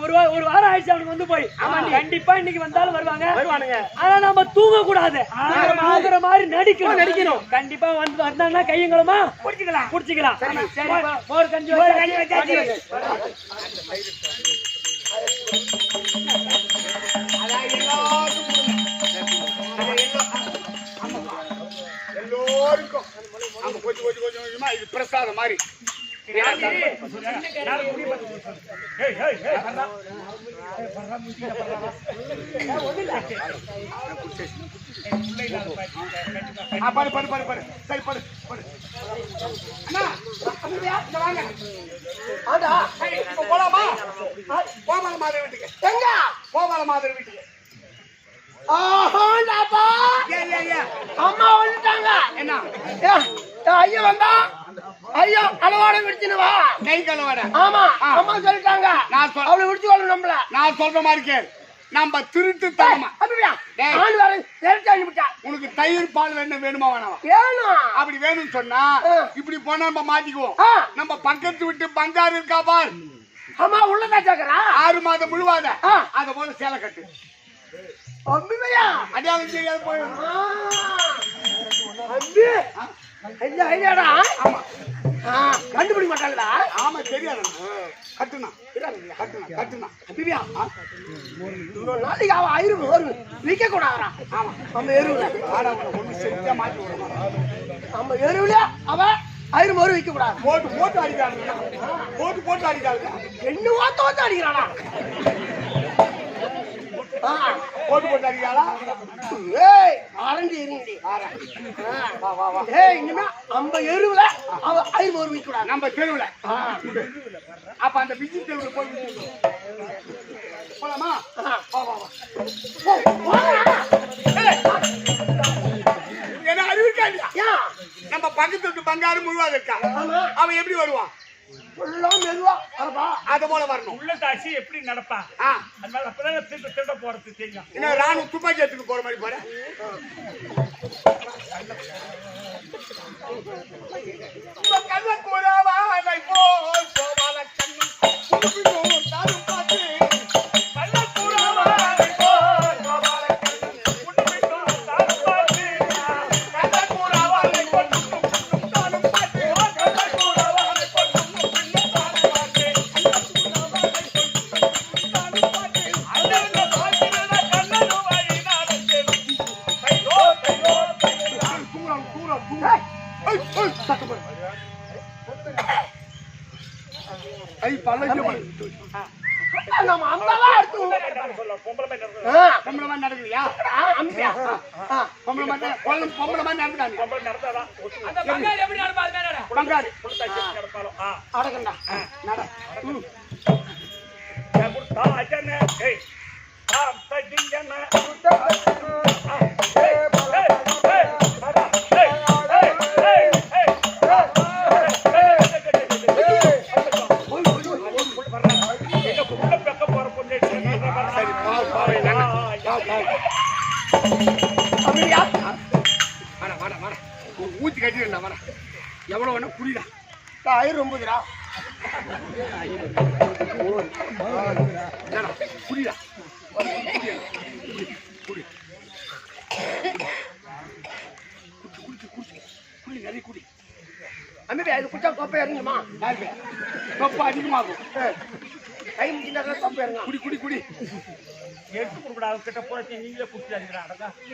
ஒரு வாரம் ஆயிடுச்சு அவனுக்கு வந்து போய் கண்டிப்பா இன்னைக்கு வந்தாலும் வருவானுங்க ஆனா நம்ம தூங்க கூடாது ஆகுற மாதிரி நடிக்கணும் கண்டிப்பா வந்து வந்தாங்கன்னா கையங்களுமா புடிச்சுக்கலாம் மோர் கஞ்சி வச்சாச்சு எல்லோருக்கும் கொஞ்சம் கொஞ்சமா இது பிரசாதம் மாதிரி பாரு சரி பாரு அண்ணா வாங்க போலாமா போமாங்க மாதிரி வீட்டுக்கு எங்க திருமலை மாதிரி வீட்டுக்கு. ஆஹாண்டாப்பா ஏன் ஏன் ஏன் அம்மா வந்துட்டாங்க. என்ன ஐயா வந்தா ஐயா அளவாட விடுச்சுனுவா கை கலவாட? ஆமா அம்மா சொல்லிட்டாங்க. நான் சொல் அவளை விடுச்சு கொள்ள நம்மள. நான் சொல்ற மாதிரி கேள். நம்ம திருட்டு தரமா அப்படியா டேய். ஆள் வர நேரத்தை அனுப்பிட்டா உனக்கு தயிர் பால் வேணுமா வேணாமா? வேணும். அப்படி வேணும்னு சொன்னா இப்படி போனா நம்ம மாட்டிக்குவோம். ஆ. நம்ம பக்கத்து விட்டு பங்காரு இருக்கா பார், அம்மா உள்ளதா கேக்குறா. 6 மாதம் முழுவாத ஆ. அத போல சேலை கட்டு. அம்பிமையா அடையாளம் தெரியாது போயிடும். அம்பி ஐயா ஐயாடா. ஆமா கண்டுபிடிக்க மாட்டாங்களா? ஆமா தெரியாது. கட்டுனா கட்டுனா கட்டுனா அம்பிமையா இன்னொரு நாளைக்கு அவன் ஆயிரம் ஒரு விற்க கூடாதா? ஆமா நம்ம எருவுல ஆடா ஒண்ணு செஞ்சா மாட்டி விடணும். நம்ம எருவுல அவ ஆயிரம் ஒரு விற்க கூடாது. போட்டு போட்டு அடிக்காங்க. போட்டு போட்டு அடிக்காங்க. என்னவோ தோத்து அடிக்கிறானா? போட்டு போட்டு அடிக்காளா? ஏய் ஆரண்டி இருங்கடி. வா வா வா. ஏய் இனிமே நம்ம எருவுல அவ ஆயிரம் ஒரு விற்க கூடாது. நம்ம தெருவுல அப்ப அந்த பிஜி தெருவுல போய் போலாமா? வா வா வா. என்ன அறிவிக்கா இல்லையா? நம்ம பக்கத்து விட்டு பங்காரு முழுவாத இருக்கா, அவன் எப்படி வருவான்? மெதுவா அத போல வரணும். உள்ள தாசி எப்படி நடப்பா? அதனால அப்பதான் திருட போறது தெரியும். என்ன ராணுவ துப்பாக்கி எடுத்துட்டு போற மாதிரி போற? நம்ம அம்மாவா எடுத்து பொம்பளை மாதிரி நடக்குறியா? பொம்பளை மாதிரி பொம்பளை மாதிரி நடந்துடாங்க. பங்காரு அடக்கண்டா நட. ஊத்தி கட்டிடா வர. எவ்வளவு வேணா குடிடா. ஆயிரம் ரொம்பதுரா குடிடா குடி நிறைய குடி. அம்மே அது குச்சா கோப்பை இறங்குமா? தொப்பை அதிகமாகும். கை முடிஞ்சாக்க கோப்பை இறங்க. குடி குடி குடி. எடுத்து கொடுக்கூடாது கிட்ட போய் நீங்களே குடிச்சாங்க.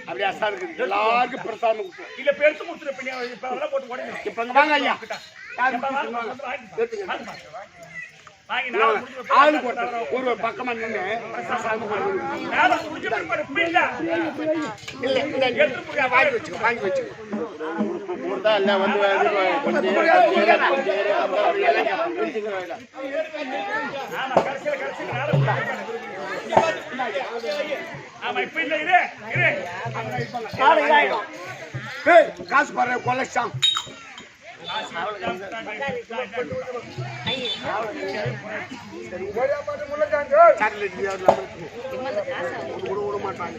அப்படியே அசா இருக்குது. எல்லாருக்கும் பிரசாதம் கொடுக்கும். இல்ல பெருத்து கொடுத்துரு. இப்ப அதெல்லாம் போட்டு உடனே இப்ப அங்க வாங்க ஐயா. ஆளு போட்டு ஒரு பக்கமா நின்று பிரசாதம் வாங்கி வச்சுக்கோ. வாங்கி வச்சுக்கோ. காசு பாரு கொலெக்ஷன். விட மாட்டாங்க.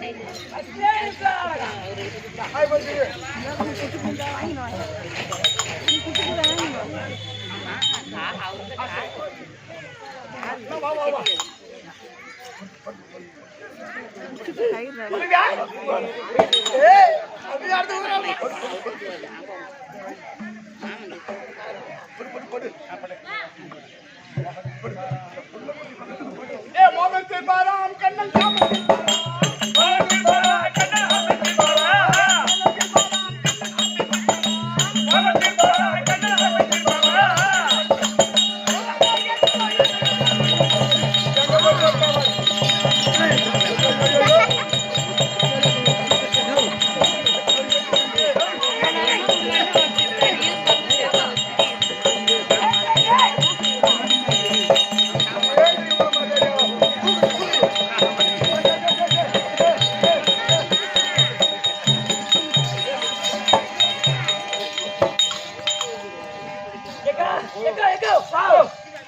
மோகத்தை பாராம் கண்ணன்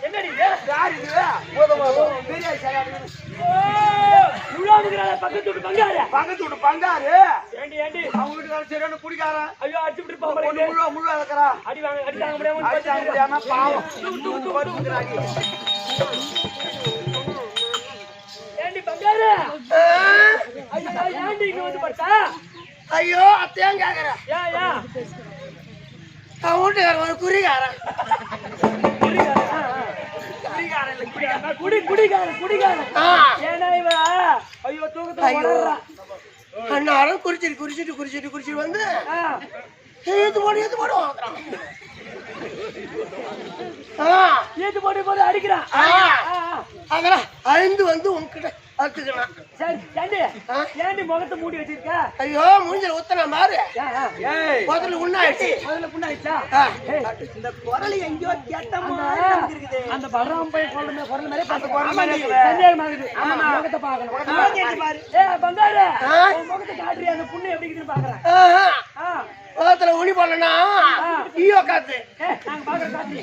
என்னடி இது? யார் இது? பெரிய பக்கத்து வீட்டு பங்காரு. பக்கத்து வீட்டு பங்காரு. ஏண்டி அவங்க வீட்டுக்கார சரியான குடிக்காரன். ஐயோ அடிச்சு விட்டு போறீங்க. முழு இருக்கிறா. அடி தாங்க முடியாம அடிச்சாங்க முடியாம பாவம். ஏண்டி பங்காரு? ஐயோ ஏண்டி இங்க வந்து பார்த்தா? ஐயோ அத்தையும் கேக்குற. யா அவன் வீட்டுக்காரன் ஒரு குறிகாரன். குடிகாரன். ஏன்னா இவ ஐயோ தூக்கத்துல வளர்றா. அண்ணாரும் குறிச்சிட்டு வந்து ஏத்து போடுவான். ஏத்து போட்டு அடிக்கிறான். அதெல்லாம் அழிந்து வந்து உன்கிட்ட அத்துக்கிறான். சரி ஏண்டி முகத்தை மூடி வச்சிருக்க? ஐயோ மூஞ்சல் ஊத்தன மாறு. முதல்ல உண்ணாயிடுச்சு. இந்த குரல் எங்கேயோ கேட்ட அந்த பலராம போய் குரல் மாதிரி முகத்தை பாக்கணும். பங்காரு முகத்தை காட்டுறியா? அந்த புண்ணு எப்படி இருக்குன்னு பாக்குறேன். முகத்துல உனி போடலன்னா ஈயோ காத்து. நாங்க பாக்குறோம் காட்டி.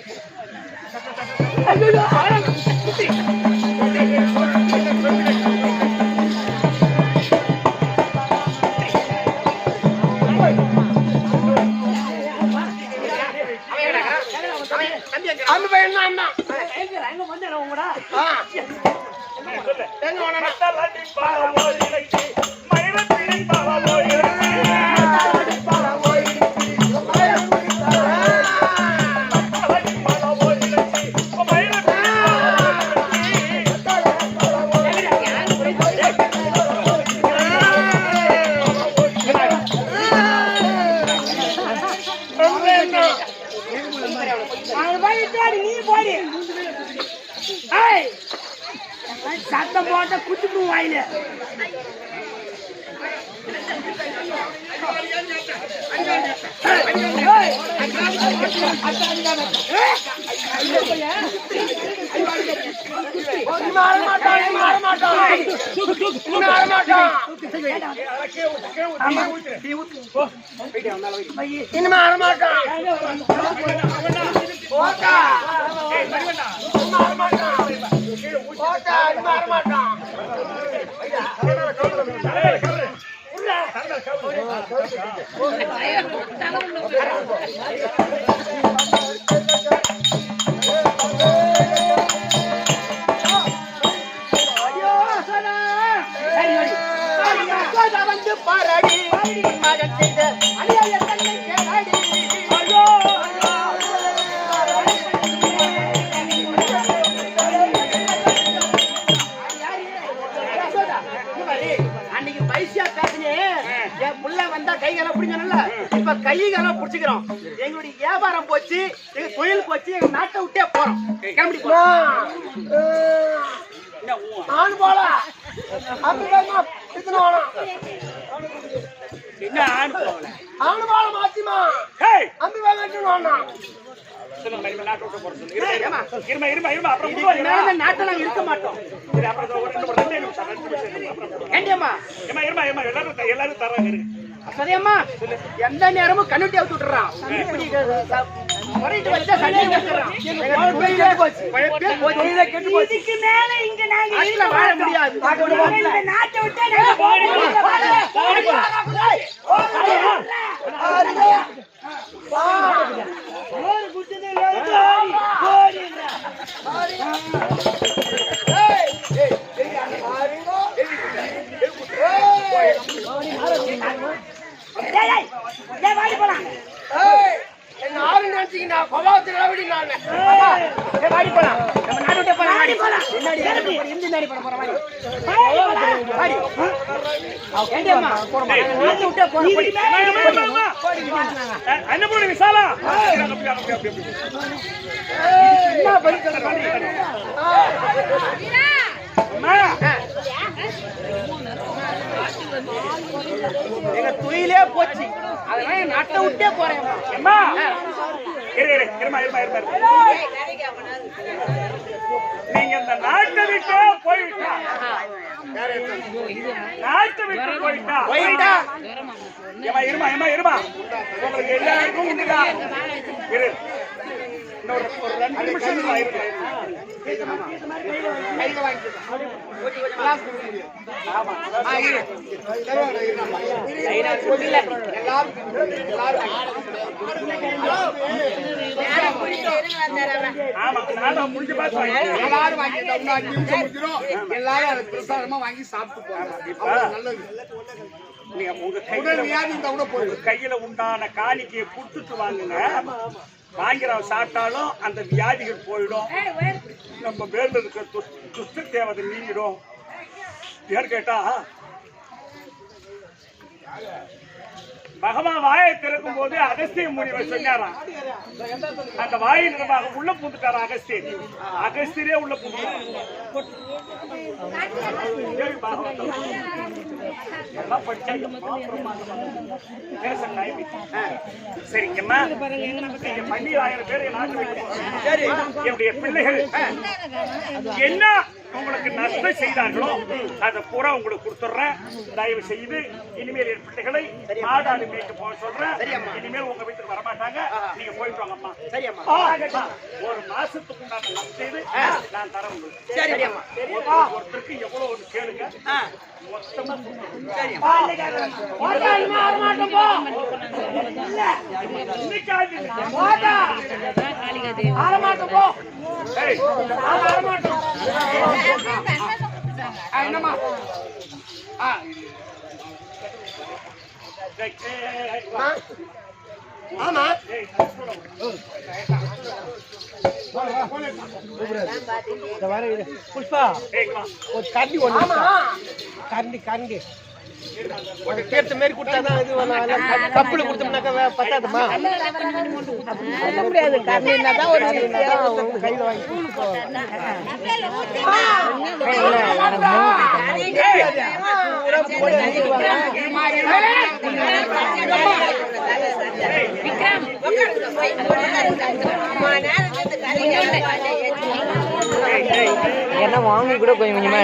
அந்த பையன் தான் அண்ணா. எங்க வந்தேன் உங்களா? எங்க வேணா நீ போடி சத்தம் போட்ட குத்துக்கு வாயில இனிமே வரமாட்டான். வந்து பாரடி மகன் செய்த அநியாய தன்னை கேளாடி. அன்னைக்கு பைசியா பேசினே என் புள்ள வந்தா கைகளை பிடிக்கணும்ல, இப்ப கைகளை பிடிச்சுக்கிறோம். எங்களுடைய வியாபாரம் போச்சு, எங்க தொழில் போச்சு, எங்க நாட்டை விட்டே போறோம். கிளம்பி போறோம். நான் போல என்ன ஆண் போகல ஆணு போல மாத்திமா அம்பி வேணா நாட்டை நாங்க இருக்க மாட்டோம். ஏண்டியம்மா எல்லாரும் தராங்க. சரியம்மா, எந்த நேரமும் கண்ணுட்டி அவுத்து விட்டுறான். இப்படி முறையிட்டு வச்சா சண்டையை வச்சிடறான். இதுக்கு மேல இங்க நாங்க வாழ முடியாது. இந்த நாட்டை விட்டு அன்னபூர்ணி விசாலா எங்க தொழிலே போச்சு. அதனால நாட்டை விட்டே போறேன். நீங்க இந்த நாட்டை விட்டு போய்விட்டா, நாட்டை விட்டு போயிட்டா இருமா உங்களுக்கு எல்லாருக்கும் உண்டுதான். இன்னொரு ஒரு 2 நிமிஷம் ஆயிருக்கு. கையில வாங்கிக்கலாம். கிளாஸ் கொடுக்க முடியும். ஆமா. இரு. தருவாங்க, இரு நம்ம. எல்லாரும் ஆமா, நானும் முடிஞ்சு பார்த்து வாங்கிக்கிறேன். எல்லாரும் வாங்கிட்டோம். இன்னும் 5 நிமிஷம் முடிஞ்சிரும். எல்லாரும் அதை பிரசாதமா வாங்கி சாப்பிட்டு போவாங்க. அவ்வளவு நல்லது. நீங்க உங்க உடல் வியாதி இருந்தா கூட போதும். கையில உண்டான காணிக்கையை கொடுத்துட்டு வாங்குங்க. வாங்கிறவன் சாப்பிட்டாலும் அந்த வியாதிகள் போயிடும். நம்ம மேல இருக்க துஷ்ட தேவதை நீங்கிடும். ஏன்னு கேட்டா பகவான் வாயை திறக்கும் போது அகஸ்திய முனிவர் சொன்னாராம். அந்த வாயின் நிறமாக உள்ள பூந்துட்டாரா அகஸ்தியர். அகஸ்தியரே உள்ள பூந்துட்டார். சரிங்கம்மா, நீங்க 12,000 பேர் என்னுடைய பிள்ளைகள் என்ன உங்களுக்கு நஷ்டம் செய்தார்களோ அதை பூரா உங்களுக்கு கொடுத்துட்றேன். தயவு செய்து இனிமேல் என் பிள்ளைகளை மாடாடு மேய்க்க போக சொல்றேன். இனிமேல் உங்க வீட்டுக்கு வரமாட்டாங்க. நீங்க போயிட்டு வாங்கம்மா. ஒரு மாசத்துக்கு உண்டான நஷ்டம் நான் தர உங்களுக்கு. ஒருத்தருக்கு எவ்வளவு ஒன்று கேளுங்க. மொத்தமா என்னம்மா? ஆமா. புஷ்பா ஒரு கரண்டி ஒண்ணு கரண்டி கரண்டி பேர்த்த மாரி கொடுத்தாதான் இது கப்புல கொடுத்தோம்னாக்கா பத்தாதுமா. சொல்ல முடியாது. கரண்டினா தான் ஒரு கையில வாங்கி என்ன வாங்கி கூட கொஞ்சம் கொஞ்சமா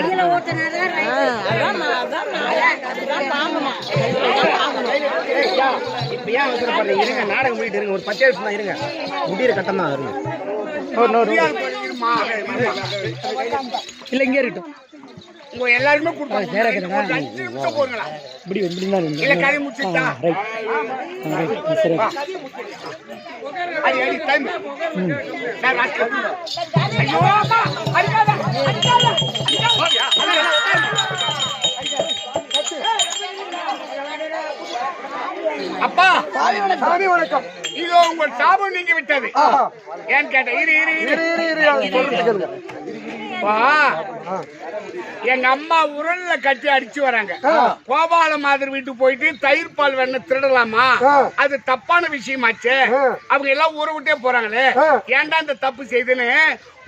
இப்ப ஏன் அவசரப்படுறீங்க? இருங்க, நாடகம் முடிட்டு இருங்க. ஒரு 10 நிமிஷம் தான் இருங்க. முடிகிற கட்டம் தான் இருங்க. இல்ல இங்கே இருக்கட்டும். உங்க எல்லாருமே கொடுப்பாங்க. இப்படி இப்படிதான் இல்ல கதை முடிச்சுட்டா சரி. அது டைம் நான் ராஸ்கல். ஐயோ அம்மா அடிக்காத அடிக்காத. அப்பா சாமி வணக்கம். இதோ உங்கள் சாபம் நீங்கி விட்டது. ஏன் கேட்ட இரு இரு இரு இரு சொல்லுங்க. எங்க அம்மா உரல்ல கட்டி அடிச்சு வராங்க. கோபால மாதிரி வீட்டுக்கு போயிட்டு தயிர் பால் வேணா திருடலாமா? அது தப்பான விஷயமாச்சு. அவங்க எல்லாம் ஊரை விட்டே போறாங்களே, ஏன்டா இந்த தப்பு செய்துன்னு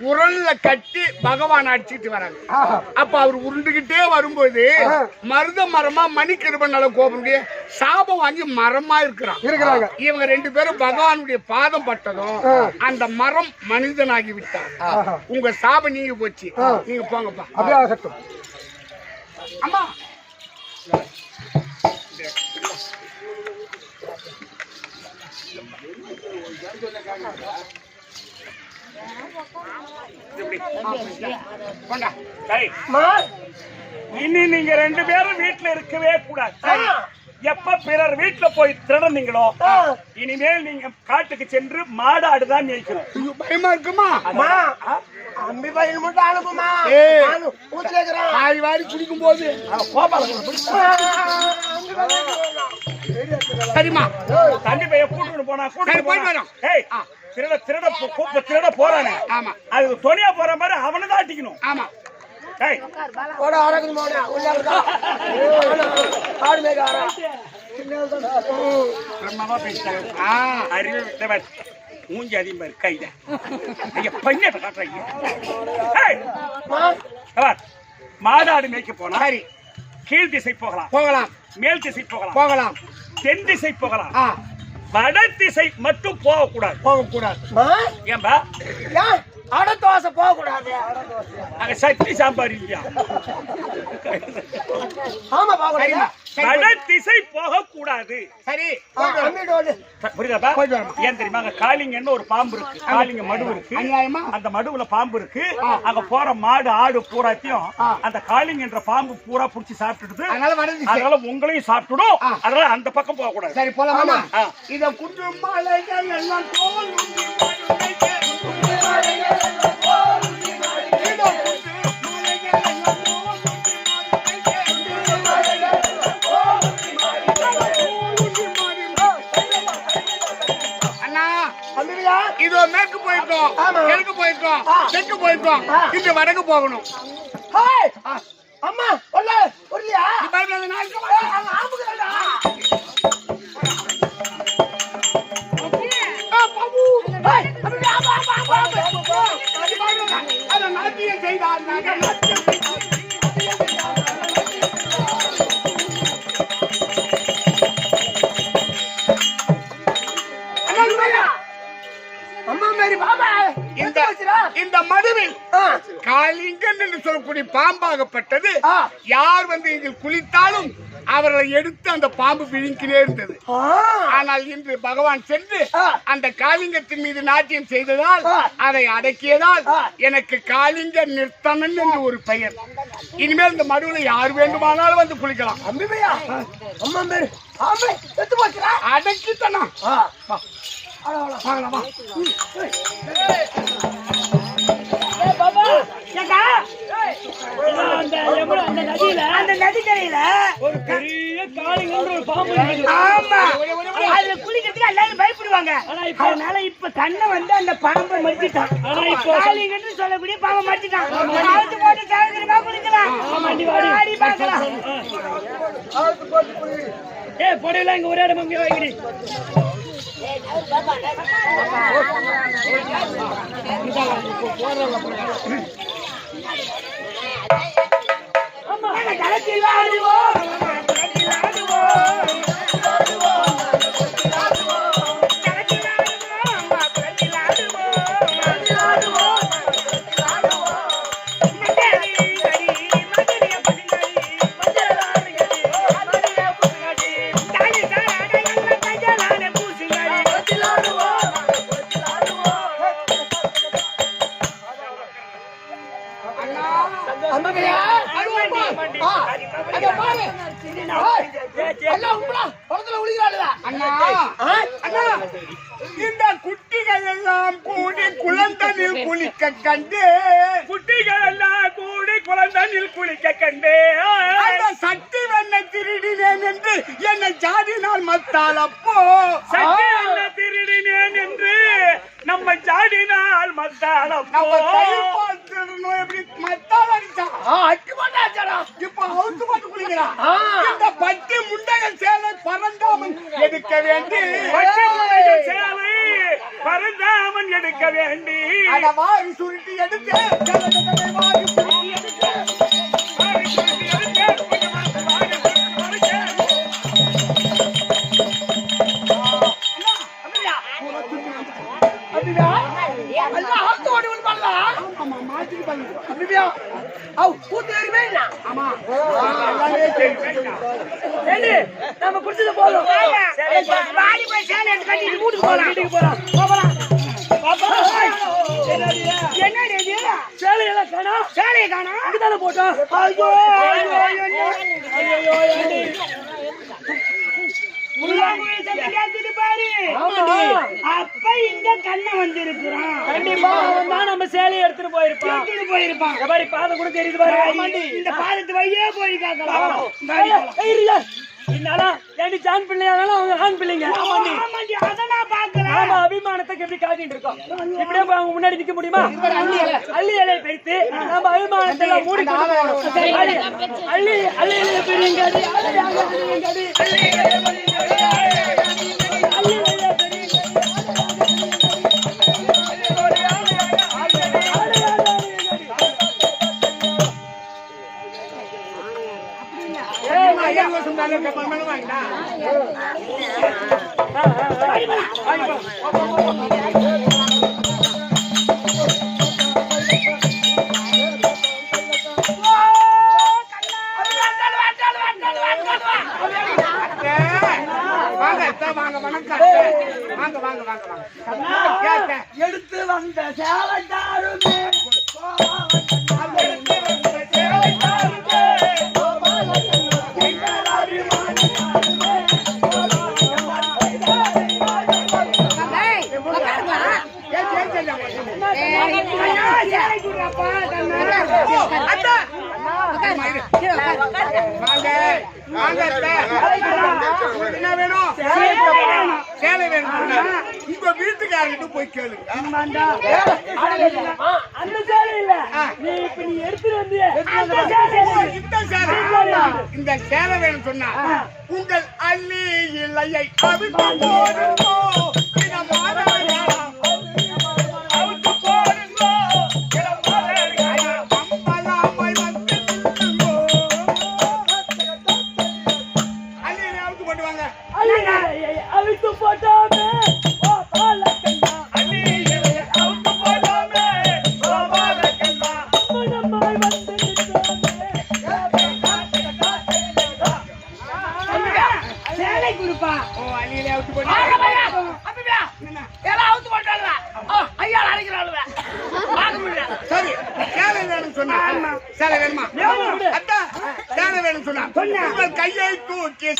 உரல்ல கட்டி பகவான் அடிச்சுட்டு வராங்க. அப்ப அவர் உருண்டுகிட்டே வரும்போது மருத மரமா மணிக்கிருபனால கோபனுடைய சாபம் வாங்கி மரமா இருக்கிறாங்க. இவங்க 2 பேரும் பகவானுடைய பாதம் பட்டதும் அந்த மரம் மனிதனாகி விட்டார். உங்க சாபம் நீங்க போச்சு. நீங்க போங்கப்பா. அப்படியே ஆகட்டும். அம்மா இனி நீங்க 2 பேரும் வீட்டுல இருக்கவே கூடாது. எப்ப பிறர் வீட்டுல போய் திருடனீங்களோ இனிமேல் நீங்க காட்டுக்கு சென்று மாடாடு தான் மேய்க்கணும். பயமா இருக்குமா? அம்பி பையன் மட்டும் அனுப்புமா? வாரி வாரி குடிக்கும் போது சரிமா தண்ணி பைய கூட்டு போனா திருட போறானே. ஆமா, அது துணியா போற மாதிரி அவனை தான் அட்டிக்கணும். ஆமா. அறிவு விட்டவர் மூஞ்சி அதிகமா இருக்கு. கைத பையன் காட்டுறாங்க. மாடாடு மேய்க்க போனா கீழ் திசை போகலாம், மேல் திசை போகலாம், தென் திசை போகலாம். வட திசை மட்டும் போகக்கூடாது. ஏன்பா அடத்தோசை போக கூடாது. அங்க சட்னி சாம்பார் இல்லையா? ஆமா பாக்க வட திசை போக கூடாது. சரி புரியுதாப்பா? ஏன் தெரியுமா? அங்க காளிங்கன்னு ஒரு பாம்பு இருக்கு, காளிங்க மடு இருக்கு. அநியாயமா அந்த மடுவுல பாம்பு இருக்கு. அங்க போற மாடு ஆடு பூராத்தையும் அந்த காளிங்கன்ற பாம்பு பூரா புடிச்சு சாப்பிட்டுடுது. அதனால உங்களையும் சாப்பிட்டுடும். அதனால அந்த பக்கம் போக கூடாது. சரி போலாமா? இத குண்டு மாலைகள் எல்லாம் தோல் இதோ மேற்கு போயிருக்கோம், கிழக்கு போயிருக்கோம், தெற்கு போயிருக்கோம், இந்த வடக்கு போகணும். அம்மா நாட்டியம் செய்தார். இந்த மடுவில் காளிங்கன் என்று சொல்லக்கூடிய பாம்பாகப்பட்டது யார் வந்து இதில் குளித்தாலும் அவர்களை எடுத்து அந்த பாம்பு விழுங்கினே இருந்தது. ஆனால் இன்று பகவான் சென்று அந்த காளிங்கத்தின் மீது நாட்டியம் செய்ததால் அதை அடக்கியதால் எனக்கு காளிங்க நிறுத்தனன் என்று ஒரு பெயர். இனிமேல் இந்த மடுவில் யார் வேண்டுமானாலும் வந்து குளிக்கலாம். அடக்கித்தனம் அந்த நதிக்கரையில ஒரு பெரிய காளிங்கன்ற ஒரு பாம்பு இருக்கு. ஆமா, அதுல குளிக்கிறதுக்கு எல்லாரும் பயப்படுவாங்க. அதனால இப்ப கண்ணை வந்து அந்த பாம்பை மடிச்சிட்டான். காளிங்கன்னு சொல்லக்கூடிய பாம்பை மடிச்சிட்டான். அவுத்து போட்டு சாகுறதுக்கா குளிக்கலாம். ஆடி பார்க்கலாம். பொடையில இங்க ஒரே இடம் அங்கே வைக்கிறீ. களத்தில் ஆடுவோம், இந்த குட்டிகள் எல்லாம் கூடி குளந்தனில் குளிக்க கண்டு, குட்டிகள் எல்லாம் கூடி குழந்தையில் குளிக்க கண்டு, அந்த சக்தி வெண்ணை திருடினேன் என்று என்னை ஜாதினால் மத்தால் அப்போ சக்தி என்ன திருடினேன் என்று நம்ம ஜாடினால் மத்தால் அப்போ எப்படி மத்தால் அடிச்சான் இப்ப அவுத்து போட்டு குளிக்கிறான். இந்த பட்டி முண்டைகள் சேலை பறந்தாமல் எடுக்க வேண்டி, சேலை பறந்தாமன் எடுக்க வேண்டி, வாரி சுருட்டி எடுத்து வாரி சுருட்டி எடுத்து நம்ம குடிச்சது போதும். வாடி போய் சேலை எடுத்து கட்டிட்டு வீட்டுக்கு போலாம். வீட்டுக்கு போலாம். என்னடி இது? சேலையெல்லாம் காணோம். சேலையை காணோம். இங்கதானே போட்டோம். ஐயோ அப்ப இங்க கண்ண வந்திருக்கிறான். கண்டிப்பா அவன் தான் நம்ம சேலையை எடுத்துட்டு போயிருப்பான். எபாரி பாதம் கூட தெரியுது பாரு. இந்த பாதத்து வழியே போய் காக்கலாம். ஏண்டி ஜான் பிள்ளையானாலும் அவங்க ஆண் பிள்ளைங்க. அத நான் பாக்கல. நாம அபிமானத்தை எப்படி காட்டிட்டு இருக்கோம். இப்படியே அவங்க முன்னாடி நிக்க முடியுமா? அள்ளி இலையை பெருத்து நம்ம அபிமானத்தை எல்லாம் மூடி அள்ளி இலையை பெரியங்காடி எடுத்து வந்த சேவட்டாருமே என்ன வேணும்? சேலை வேணும். உங்க வீட்டுக்காரர்கிட்ட போய் கேளுங்க. அந்த சேலை இல்ல நீ இப்ப நீ எடுத்துட்டு வந்து இந்த சேலை வேணும் சொன்னா உங்கள் அள்ளி இலையை அவிழ்த்து போடுங்கோ. அவித்து போட்டாமே ஓ பாலக்கண்ணா அவித்து போட்டாமே ஓ பாலக்கண்ணா மனமாய் வந்து சேலை கொடுப்பா. ஓ அள்ளியில அவிழ்த்து போட்டு சரி சேலை வேணும் சொன்னா சேலை வேணுமா? அத்தா சேலை வேணும் சொன்னா உங்கள் கையை தூக்கி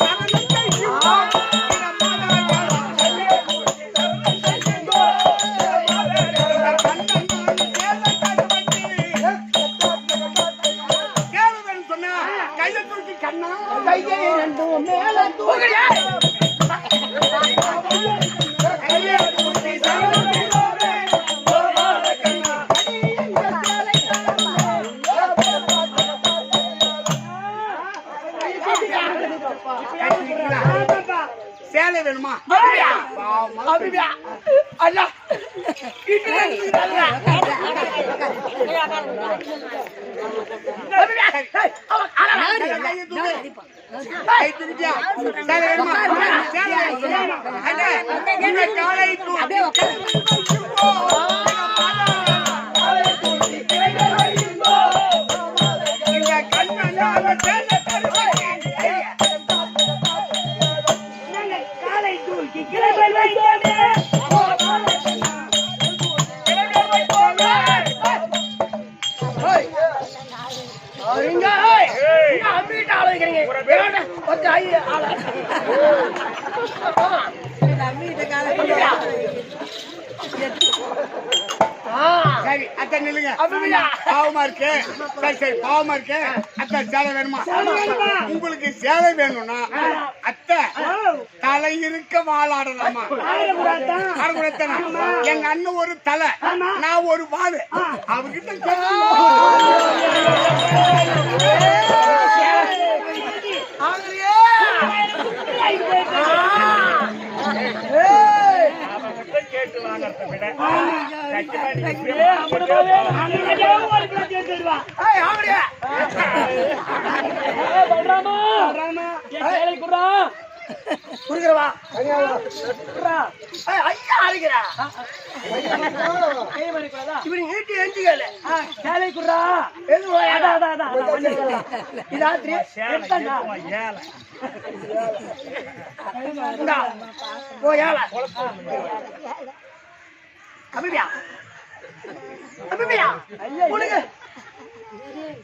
சேலை வேணுமா? சரி அத்தை நில்லுங்க. பாவமா இருக்கு. சரி சரி பாவமா இருக்கு. அத்தை சேலை வேணுமா? உங்களுக்கு சேலை வேணும்னா அத்தை தலை இருக்க வாழாடலாமா? ஆடக்கூடாது. எங்க அண்ணன் ஒரு தலை, நான் ஒரு வாழு. அவகிட்ட கேட்டு வாங்கறத விட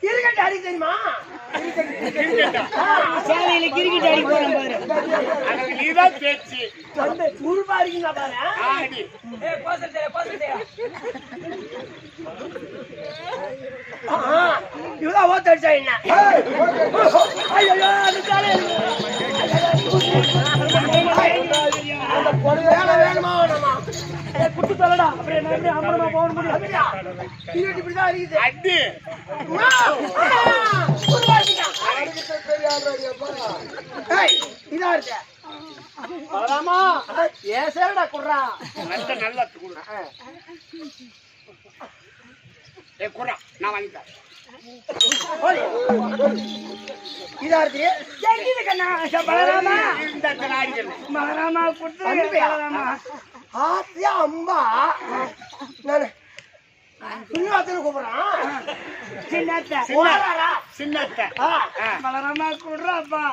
இருக்கட்டு அடி தெரியுமா? சேலையில கிரிக்கெட் அடி போறோம் பாரு. நீதான் பேச்சு உருப்பா இருக்கீங்களா பாரு. ஆடி இவ்வளோ ஓத்த அடிச்சா என்ன? ஐயோ அது காலை வேணுமா வேணுமா குட்டி சொல்லடா. அப்புறம் என்ன எப்படி அம்பரமா போக முடியும்? இப்படிதான் இருக்குது. அடி இதா இருக்கு. பலராமா ஏன் சேரடா குடுறா. நல்லா குடு. ஏ குடுறா நான் வாங்கிட்டேன். இதா இருக்கு. ஜெயிக்குது கண்ணா. பலராமா இந்த கண்ணாடிகள் பலராமா குடுத்து பலராமா ஆத்தியா அம்பா நானு சுண்ணாத்துல கூப்பிடுறான். சின்னத்தை பலராமா குடுறாப்பா.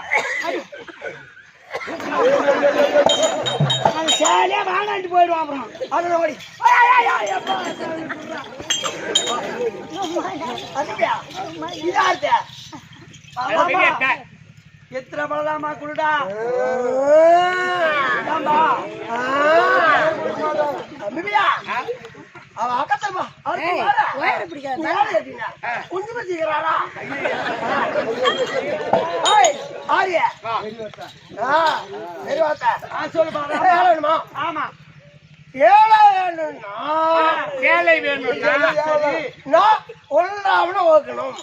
அது சேலையா வானாண்டு போயிடுவான் அப்புறம் அதோட ஓடி எத்தனை பழலாமா குருடா அவ அக்கத்தம்மா குஞ்சு பச்சிக்கிறாரா ஆரிய சொல்லுமா ஆமா ஏழை வேணும்னா சேலை வேணும்னா ஒன்றாவன ஓக்கணும்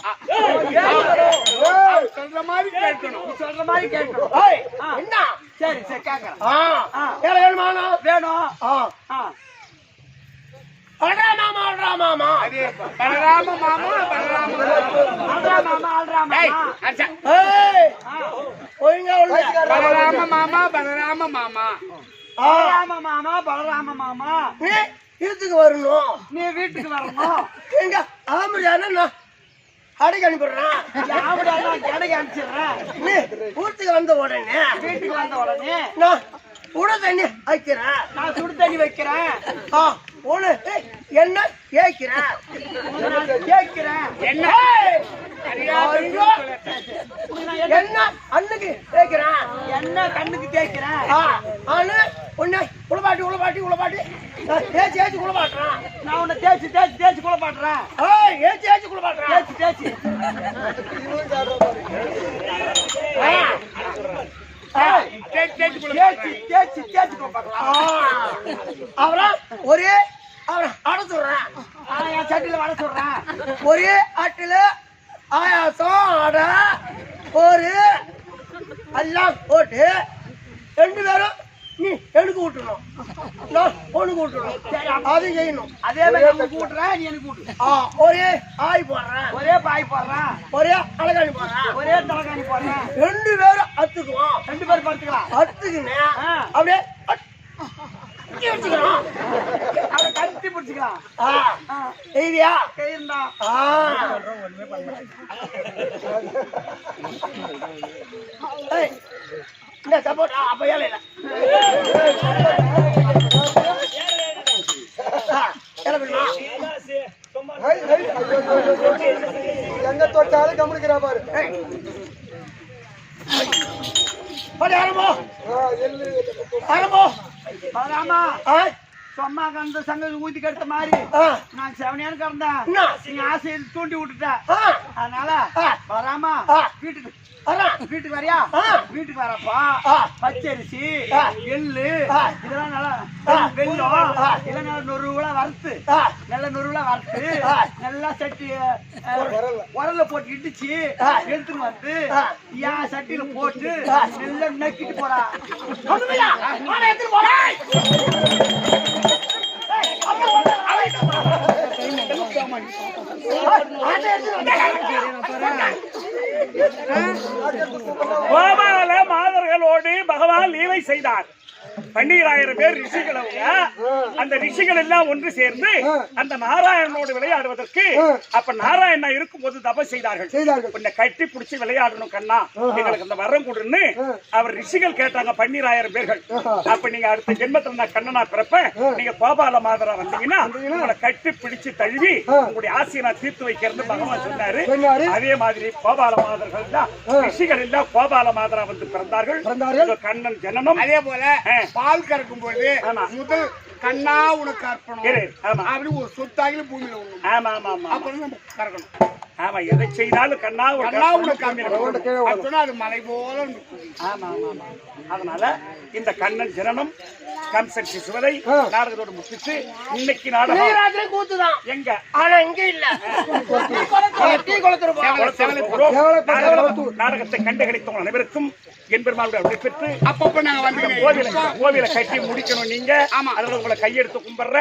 சொல்ற மாதிரி கேட்கணும் சொல்ற மாதிரி கேட்கணும் என்ன சரி சரி கேக்குறேன் ஏழை வேணுமானா வேணும் அல்ரா மாமா அதே பலராம மாமா ஆள்றா மாமா ஒழுங்கா உள்ள பலராம மாமா பலராம மாமா பலராம மாமா நீ வீட்டுக்கு வரணும் நீ வீட்டுக்கு வரணும் எங்க ஆம்படியான அடைக்கு அனுப்பிடுறேன் கிடைக்க அனுப்பிச்சிடுறேன் நீ வீட்டுக்கு வந்த உடனே வீட்டுக்கு வந்த உடனே நான் உட தண்ணி வைக்கிறேன் நான் சுடு தண்ணி வைக்கிறேன் ஒண்ணு என்ன கேட்கிறேன் கேட்கிறேன் என்ன என்ன அண்ணுக்கு கேட்கிறேன் என்ன கண்ணுக்கு கேட்கிறேன் ஆனு உன்னை உளப்பாட்டி தேய்ச்சி குளப்பாட்டுறான் நான் உன்னை தேய்ச்சி குழப்பாட்டுறேன் ஏச்சி குளப்பாட்டுறான் தேய்ச்சி அவரா ஒரே அவரை அட சொல்றேன் என் சட்டில வட சொல்றேன் ஒரே ஆட்டுல ஆயாசம் அட ஒரு எல்லாம் போட்டு ரெண்டு பேரும் நீ எனக்கு விட்டுணும் நான் உனக்கு விட்டுணும் அது செய்யணும் அதே மாதிரி எனக்கு கூட்டுறேன் நீ எனக்கு கூட்டு ஒரே ஆய் போடுறேன் ஒரே பாய் போடுறேன் ஒரே அழகாணி போடுறேன் ஒரே தலைகாணி போடுறேன் ரெண்டு பேரும் அத்துக்குவோம் ரெண்டு பேரும் படுத்துக்கலாம் அத்துக்குன்னு அப்படியே வச்சுக்கணும் அதை கட்டி பிடிச்சிக்கலாம் செய்தியா கையிருந்தா இந்த சப்போர்ட் அப்ப ஏழை இல்லை எங்க தொட்டாலும் கவனிக்கிறா பாரு பலராமா சும்மா கந்த சங்க ஊத்தி கெடுத்த மாதிரி நான் செவனியானு கிடந்தேன் நீ ஆசையை தூண்டி விட்டுட்ட அதனால பலராமா வீட்டுக்கு வரியா வீட்டுக்கு வரப்பா பச்சரிசி எள்ளு இதெல்லாம் நல்லா வெள்ளம் இதெல்லாம் நல்லா நொறுவலா வறுத்து நல்ல நொறுவலா வறுத்து நல்லா சட்டி உரல்ல போட்டு இடிச்சு எடுத்துன்னு வந்து ஏன் சட்டியில போட்டு நல்லா நக்கிட்டு போறா எடுத்துட்டு போறேன் கோபால மாதர்களோடு பகவான் லீலை செய்தார். 12,000 பேர் ரிஷிகள் அவங்க. அந்த ரிஷிகள் எல்லாம் ஒன்று சேர்ந்து அந்த நாராயணனோடு விளையாடுவதற்கு அப்ப நாராயணா இருக்கும் போது தபஸ் செய்தார்கள். உன்னை கட்டி பிடிச்சி விளையாடணும் கண்ணா, எங்களுக்கு அந்த வரம் கொடுன்னு அவர் ரிஷிகள் கேட்டாங்க. 12,000 பேர்கள். அப்ப நீங்க அடுத்த ஜென்மத்துல நான் கண்ணனா பிறப்பேன், நீங்க கோபால மாதரா வந்தீங்கன்னா உங்களை கட்டி பிடிச்சு தழுவி உங்களுடைய ஆசையை நான் தீர்த்து வைக்கிறது பகவான் சொன்னாரு. அதே மாதிரி கோபால மாதர்கள் தான் ரிஷிகள் எல்லாம் கோபால மாதரா வந்து பிறந்தார்கள். கண்ணன் ஜனனம். அதே போல பால் கறக்கும் போது முதல் கண்ணா உனக்கு அர்ப்பணம் அப்படி ஒரு சொத்தாகில பூமியில அப்புறம் நம்ம கறக்கணும். ஆமா, எதை செய்தாலும் கண்ணா உனக்கு அது மலை போல. அதனால இந்த கண்ணன் ஜனனம் கம்சன் சிசுவதை நாடகத்தோடு முடிச்சு இன்னைக்கு நாடகம் கூத்துதான் எங்க, ஆனா இங்க இல்ல நாடகத்தை கண்டுகளித்தவங்க அனைவருக்கும் என்பெருமாளுடைய பெற்று அப்பப்ப நாங்க வந்து கோவிலை கட்டி முடிக்கணும். நீங்க அதனால உங்களை கையெடுத்து கும்பிடுற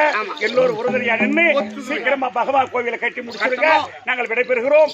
எல்லோரும் உறுதுணையா நின்று சீக்கிரமா பகவான் கோவிலை கட்டி முடிச்சிருங்க. நாங்கள் விடைபெறுகிறோம்.